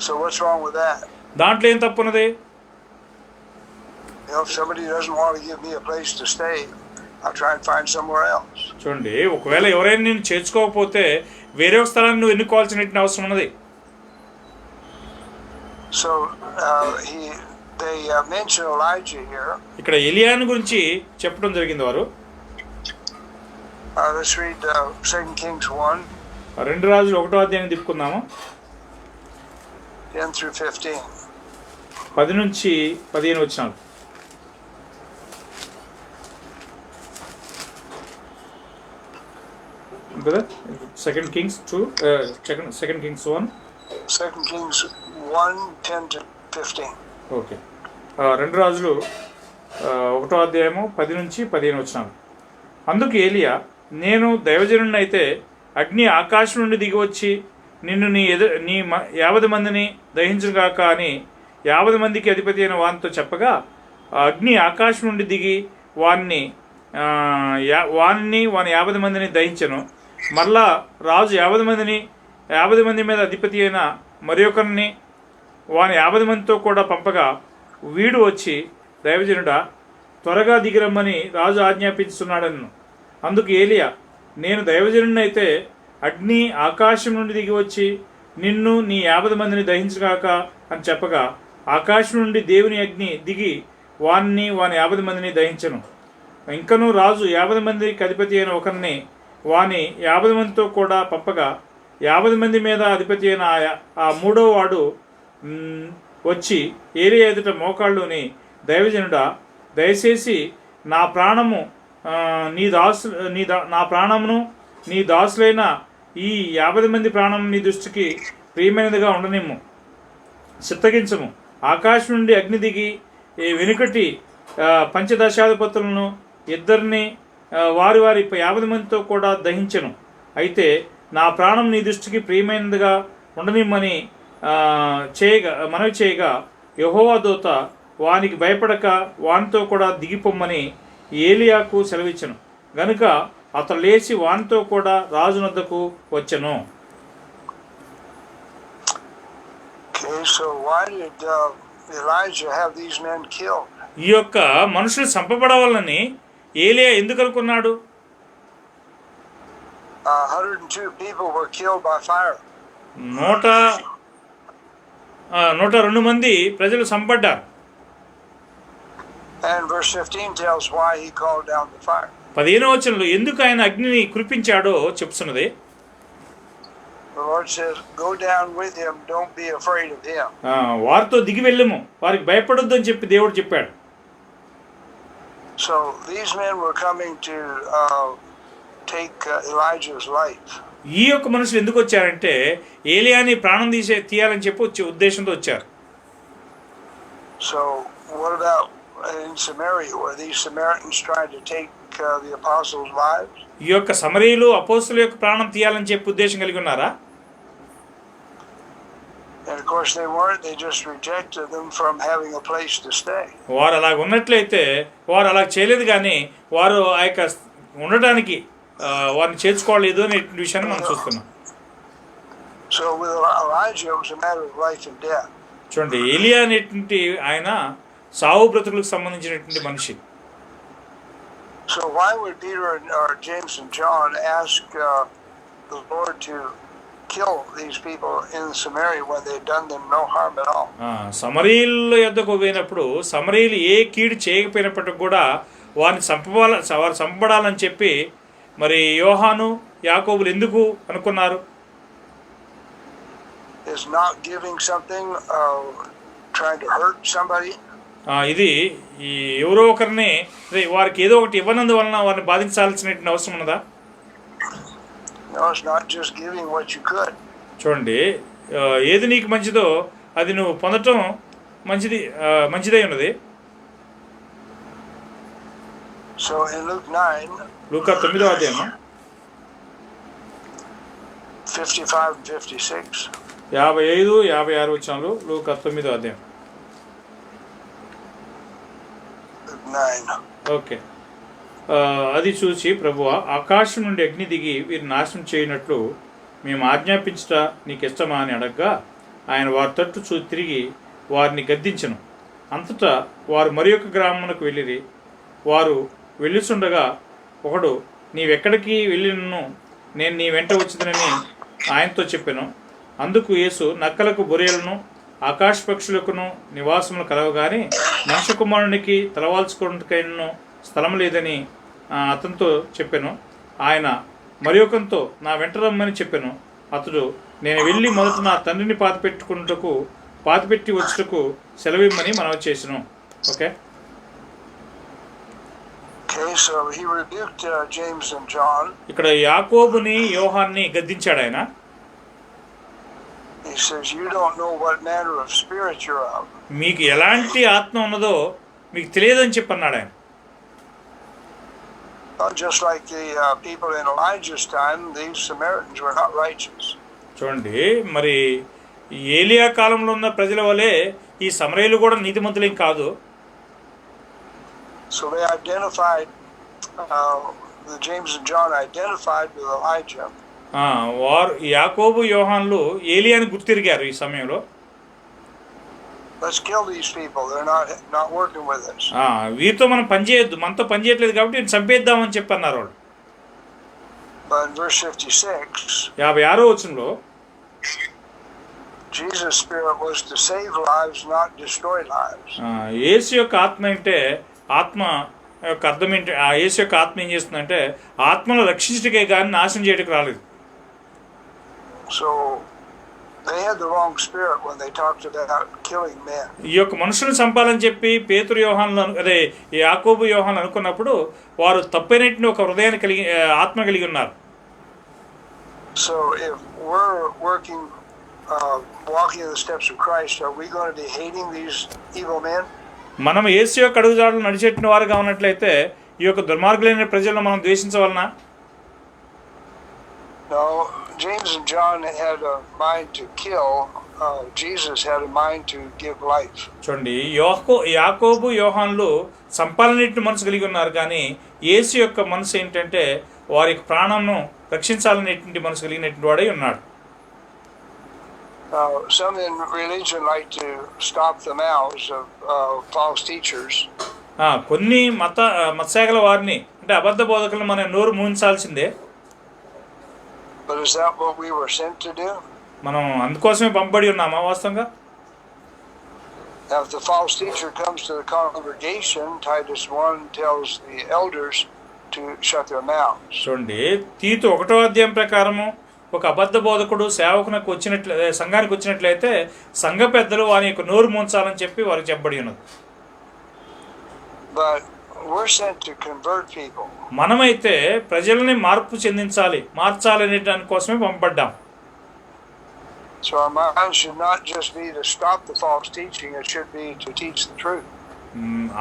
[SPEAKER 2] So what's wrong with that?
[SPEAKER 1] దాంట్లో ఏం తప్పున్నది?
[SPEAKER 2] If somebody doesn't want to give me a place to stay, I'll try and find somewhere else.
[SPEAKER 1] చూడండి, ఒకవేళ ఎవరైనా నేను చేర్చుకోకపోతే వేరే ఒక స్థలాన్ని నువ్వు ఎన్నుకోవాల్సిన అవసరం ఉన్నది.
[SPEAKER 2] So they mention Elijah here.
[SPEAKER 1] ఇక్కడ ఎలియాను గురించి చెప్పడం జరిగింది వారు.
[SPEAKER 2] Let's read 2 Kings 1.
[SPEAKER 1] 2 రాజులు 1వ అధ్యాయాన్ని తిప్పుకుందాము.
[SPEAKER 2] 10 through 15.
[SPEAKER 1] 10 నుంచి 15 వచనాలు. కదా 2 Kings 2, 2 Kings 1.
[SPEAKER 2] 2 Kings 1, 10 to 15.
[SPEAKER 1] Okay. 2 రాజులు 1వ అధ్యాయము 10 నుంచి 15 వచనాలు. అందుకు ఏలియా, నేను దైవజనుడిని అయితే అగ్ని ఆకాశం నుండి దిగివచ్చి నిన్ను నీ 50 మందిని దహించుగాక అని 50 మందికి అధిపతి అయిన వానితో చెప్పగా, అగ్ని ఆకాశం నుండి దిగి వాని 50 మందిని దహించను. మరలా రాజు 50 మంది మీద అధిపతి అయిన మరి ఒకరిని వాని 50 మందితో కూడా పంపగా, వీడు వచ్చి, దైవజనుడా, త్వరగా దిగిరమ్మని రాజు ఆజ్ఞాపించుతున్నాడను. అందుకు ఏలియా, నేను దైవజనుడిని అయితే అగ్ని ఆకాశం నుండి దిగి వచ్చి నిన్ను నీ 50 మందిని దహించుగాక అని చెప్పగా, ఆకాశం నుండి దేవుని అగ్ని దిగి వాని 50 మందిని దహించను. ఇంకనూ రాజు 50 మందికి అధిపతి అయిన ఒకరిని వాని 50 మందితో కూడా పంపగా, 50 మంది మీద అధిపతి అయిన ఆ 3వ వాడు వచ్చి ఏలియా ఎదుట మోకాళ్ళుని, దైవజనుడా, దయచేసి నా ప్రాణమును నీ దాసులైన ఈ 50 మంది ప్రాణం నీ దృష్టికి ప్రియమైనదిగా ఉండనిమ్ము, చిత్తగించము. ఆకాశం నుండి అగ్ని దిగి వెనుకటి పంచదశాధిపతులను ఇద్దరిని వారి 50 మందితో కూడా దహించెను. అయితే నా ప్రాణం నీ దృష్టికి ప్రియమైనదిగా ఉండనిమ్మని మనవి చేయగా, యెహోవా దూత వానికి భయపడక వానితో కూడా దిగిపోమ్మని ఏలియాకు సెలవిచ్చెను. గనుక అతడు లేచి వానితో కూడా రాజునొద్దకు వచ్చెను.
[SPEAKER 2] So why did Elijah have these men killed?
[SPEAKER 1] ఈ యొక్క మనుషులు చంపబడవాలని ఏలియా ఎందుకు అనుకున్నాడు?
[SPEAKER 2] 102 people were killed by fire.
[SPEAKER 1] 102 మంది ప్రజలు చంపబడ్డారు.
[SPEAKER 2] And verse 15 tells why he called down the fire.
[SPEAKER 1] 15వ వచనంలో ఎందుకు ఆయన అగ్నిని కురిపించాడో చెప్తున్నది.
[SPEAKER 2] The Lord says, go down with him, don't be afraid of him.
[SPEAKER 1] వారితో దిగి వెళ్ళము, వారికి భయపడొద్దు అని చెప్పి దేవుడు చెప్పాడు.
[SPEAKER 2] So these men were coming to take Elijah's life.
[SPEAKER 1] ఈ యొక్క మనుషులు ఎందుకు వచ్చారంటే ఏలియాని ప్రాణం తీయాలని చెప్పి వచ్చే ఉద్దేశంతో వచ్చారు.
[SPEAKER 2] So what about in Samaria, were these Samaritans trying to take the apostles' lives?
[SPEAKER 1] ఈ యొక్క సమరీయులు అపోస్తుల యొక్క ప్రాణం తీయాలని చెప్పి ఉద్దేశం కలిగి ఉన్నారా?
[SPEAKER 2] And of course they weren't. They just rejected them from having a place to stay.
[SPEAKER 1] వారు అలాగ ఉన్నట్లయితే వారు అలా చేయలేదు, కానీ వారు ఆ యొక్క ఉండడానికి వారిని చేర్చుకోలేదు అనే విషయాన్ని మనం చూస్తున్నాం.
[SPEAKER 2] So with Elijah it was a matter of life and death.
[SPEAKER 1] చూడండి, ఏలియా అనేటువంటి ఆయన సావు బ్రతుకులకు సంబంధించినటువంటి మనిషి.
[SPEAKER 2] So why would Peter or James and John ask the Lord to kill these people in Samaria when they'd done them no harm at all?
[SPEAKER 1] సమరీయుల యొద్దకు పోయినప్పుడు సమరీయులు ఏ కీడు చేయకపోయినప్పటికి కూడా వారిని చంపబడాలని చెప్పి మరి యోహాను యాకోబులు ఎందుకు అనుకున్నారు?
[SPEAKER 2] Is not giving something, trying to hurt somebody.
[SPEAKER 1] ఇది ఈ ఎవరో ఒకరిని వారికి ఏదో ఒకటి ఇవ్వనందువలన వారిని బాధించాల్సినటువంటి అవసరం ఉన్నదా?
[SPEAKER 2] No, it's not just giving what you could.
[SPEAKER 1] చూడండి, ఏది నీకు మంచిదో అది నువ్వు పొందటం మంచిదై ఉన్నది.
[SPEAKER 2] So in Luke 9,
[SPEAKER 1] లూకా 9వ అధ్యాయం
[SPEAKER 2] 55 and 56.
[SPEAKER 1] 55, 56 వచనాలు లూకా 9వ అధ్యాయం.
[SPEAKER 2] 9.
[SPEAKER 1] ఓకే. అది చూసి ప్రభువా, ఆకాశం నుండి అగ్ని దిగి వీరిని నాశనం చేయనట్లు మేము ఆజ్ఞాపించుట నీకు ఇష్టమా అని అడగ్గా ఆయన వారి తట్టు తిరిగి వారిని గద్దించెను. అంతటా వారు మరి ఒక గ్రామమునకు వెళ్ళిరి. వారు వెళ్ళుచుండగా ఒకడు, నీవెక్కడికి వెళ్ళినను నేను నీ వెంట వచ్చిదనని ఆయనతో చెప్పాను. అందుకు యేసు, నక్కలకు బొరియలను ఆకాశ పక్షులకును నివాసములు కలవగానే మనుష్య కుమారునికి తలవాల్చుకోవడానికైనా స్థలం లేదని అతనితో చెప్పాను. ఆయన మరి ఒకరితో నా వెంట రమ్మని చెప్పాను. అతడు, నేను వెళ్ళి మొదట నా తండ్రిని పాతిపెట్టి వచ్చుటకు సెలవిమ్మని మనవి చేసాను. Okay.
[SPEAKER 2] So he rebuked James and John.
[SPEAKER 1] ఇక్కడ యాకోబుని యోహాన్ని గద్దించాడు ఆయన.
[SPEAKER 2] He says, you don't know what manner of spirit you're of.
[SPEAKER 1] మీకు ఎలాంటి ఆత్మ ఉన్నదో మీకు తెలియదని చెప్పన్నాడు ఆయన.
[SPEAKER 2] Just like the people in Elijah's time, these Samaritans were not righteous.
[SPEAKER 1] చూడండి, మరి ఏలియా కాలంలో ఉన్న ప్రజల వలె ఈ సమరయులు కూడా నీతిమంతులేం కాదు.
[SPEAKER 2] So they identified, James and John identified with Elijah.
[SPEAKER 1] వారు యాకోబు యోహాన్లు ఏలియాని గుర్తిరిగారు ఈ సమయంలో.
[SPEAKER 2] Let's kill these people. They're not working with us.
[SPEAKER 1] వీరితో మనం పనిచేయొద్దు, మనతో పనిచేయట్లేదు కాబట్టి చంపేద్దామని చెప్పి అన్నారు వాళ్ళు.
[SPEAKER 2] But in verse 56,
[SPEAKER 1] 56వ వచనంలో
[SPEAKER 2] Jesus' spirit was to save lives, not destroy lives.
[SPEAKER 1] యేసు యొక్క ఆత్మ అంటే ఆత్మ యొక్క అర్థం ఏంటి? యేసు యొక్క ఆత్మ ఏం చేస్తుందంటే ఆత్మను రక్షించటకే కానీ నాశనం చేయడానికి రాలేదు.
[SPEAKER 2] So they had the wrong spirit when they talked about killing men.
[SPEAKER 1] ఈ యొక్క మనుషులను చంపాలని చెప్పి పేతురు యోహాను యాకోబు యోహాను అనుకున్నప్పుడు వారు తప్పైనటువంటి ఒక హృదయాన్ని ఆత్మ కలిగి ఉన్నారు.
[SPEAKER 2] So if we're walking in the steps of Christ, are we going to be hating these evil men?
[SPEAKER 1] మనం యేసు యొక్క అడుగుజాడలు నడిచేట్టిన వారుగా ఉన్నట్లయితే ఈ యొక్క దుర్మార్గులైన ప్రజలను మనం ద్వేషించవలనా?
[SPEAKER 2] No, James and John had a mind to kill. Jesus had a mind to give life.
[SPEAKER 1] చూడండి, యాకోబు యోహాన్లు సంపాలనేటి మనసు కలిగి ఉన్నారు, కానీ యేసు యొక్క మనసు ఏంటంటే వారి ప్రాణంను రక్షించాలనేటువంటి మనసు కలిగినటువంటి వాడై ఉన్నాడు.
[SPEAKER 2] Some in religion like to stop the mouths of false teachers.
[SPEAKER 1] కొన్ని మతశాఖల వారిని అంటే అబద్ధ బోధకులను మనం నోరు మూయించాల్సిందే.
[SPEAKER 2] But is that what we were sent to do?
[SPEAKER 1] మనం అందుకోసమే పంపబడి ఉన్నామా వాస్తవంగా?
[SPEAKER 2] If the false teacher comes to the congregation, Titus 1 tells the elders to shut their mouths.
[SPEAKER 1] చూడండి, తీతు 1వ అధ్యాయం ప్రకారము ఒక అబద్ధ బోధకుడు సేవకునకు సంఘానికి వచ్చినట్లయితే సంఘ పెద్దలు వారి యొక్క నోరు మూంచాలని చెప్పి వారికి చెప్పబడి ఉన్నది.
[SPEAKER 2] But we're sent to convert people.
[SPEAKER 1] మనమైతే ప్రజల్ని మార్చాలనే దానికోసమే పంపబడ్డాం.
[SPEAKER 2] So our mind should not just be to stop the false teaching, it should be to teach the truth.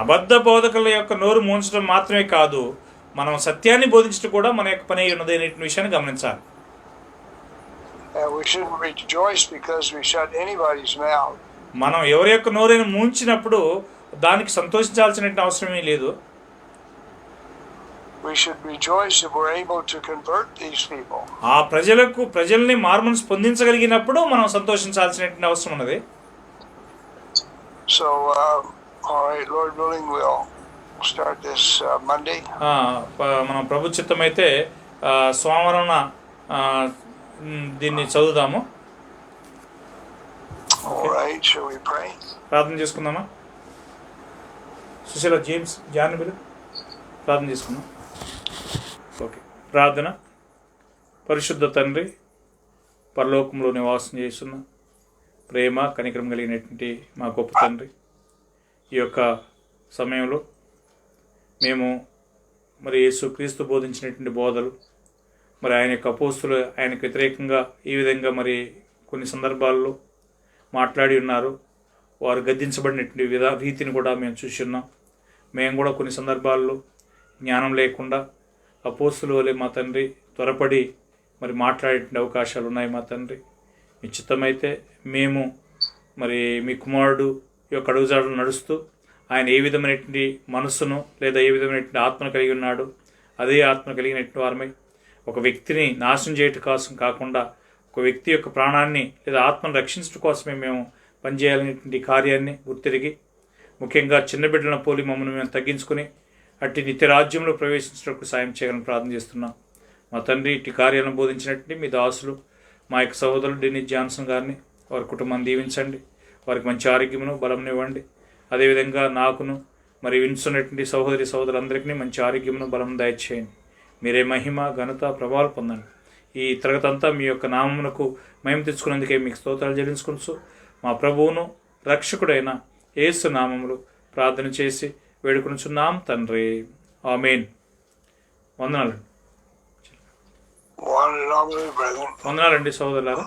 [SPEAKER 1] అబద్ధ బోధకుల యొక్క నోరు మూంచడం మాత్రమే కాదు, మనం సత్యాన్ని బోధించడం కూడా మన యొక్క పని ఉన్నది అనే విషయాన్ని గమనించాలి.
[SPEAKER 2] And we shouldn't rejoice because we shut anybody's mouth.
[SPEAKER 1] మనం ఎవరి యొక్క నోరైనా మూంచినప్పుడు దానికి సంతోషించాల్సిన అవసరమే లేదు.
[SPEAKER 2] We should rejoice if we're able to convert these people.
[SPEAKER 1] ఆ ప్రజల్ని మారుమనసు పొందించగలిగినప్పుడు మనం సంతోషించాల్సిన అవసరం ఉన్నది.
[SPEAKER 2] So all right, Lord willing, we'll start this Monday.
[SPEAKER 1] మనం ప్రభు చిత్తమైతే సోమవారం దీన్ని చదువుదాము.
[SPEAKER 2] All right, shall we pray?
[SPEAKER 1] ప్రార్థన చేసుకుందామా? సుశీల జాన్ బిలు ప్రార్థన చేసుకుందాం. ఓకే, ప్రార్థన. పరిశుద్ధ తండ్రి, పరలోకంలో నివాసం చేస్తున్న ప్రేమ కనికరం కలిగినటువంటి మా గొప్ప తండ్రి, ఈ యొక్క సమయంలో మేము మరి యేసుక్రీస్తు బోధించినటువంటి బోధలు, మరి ఆయన యొక్క అపోస్తులు ఆయనకు వ్యతిరేకంగా ఈ విధంగా మరి కొన్ని సందర్భాల్లో మాట్లాడి ఉన్నారు. వారు గద్దించబడినటువంటి రీతిని కూడా మేము చూసి ఉన్నాం. మేము కూడా కొన్ని సందర్భాల్లో జ్ఞానం లేకుండా అపోస్తుల వలె మా తండ్రి త్వరపడి మరి మాట్లాడే అవకాశాలు ఉన్నాయి. మా తండ్రి, మీ చిత్తమైతే మేము మరి మీ కుమారుడు యొక్క అడుగుజాడలు నడుస్తూ ఆయన ఏ విధమైనటువంటి మనస్సును లేదా ఏ విధమైనటువంటి ఆత్మను కలిగి ఉన్నాడు, అదే ఆత్మ కలిగినటువంటి వారమై ఒక వ్యక్తిని నాశనం చేయటం కోసం కాకుండా ఒక వ్యక్తి యొక్క ప్రాణాన్ని లేదా ఆత్మను రక్షించడం కోసమే మేము పనిచేయాలనేటువంటి కార్యాన్ని గుర్తిరిగి, ముఖ్యంగా చిన్న బిడ్డలను పోలి మమ్మల్ని మేము తగ్గించుకుని అట్టి నిత్య రాజ్యంలో ప్రవేశించడానికి సాయం చేయాలని ప్రార్థన చేస్తున్నాం. మా తండ్రి, ఇట్టి కార్యాలను బోధించినట్టు మీ దాసులు మా యొక్క సహోదరుడు డెనిస్ జాన్సన్ గారిని, వారి కుటుంబాన్ని దీవించండి, వారికి మంచి ఆరోగ్యమును బలంనివ్వండి. అదేవిధంగా నాకును మరి వింటున్నటువంటి సహోదరులందరికీ మంచి ఆరోగ్యమును బలం దయచేయండి. మీరే మహిమ ఘనత ప్రభావాలు పొందండి. ఈ తరగతంతా మీ యొక్క నామమునకు మహిమ తెచ్చుకున్నందుకే మీకు స్తోత్రాలు చెల్లించుకుంటూ మా ప్రభువును రక్షకుడైన యేసు నామములు ప్రార్థన చేసి వేడుకొనుచున్నాం తండ్రి, ఆమేన్. వందనాలండి సహోదరులారా.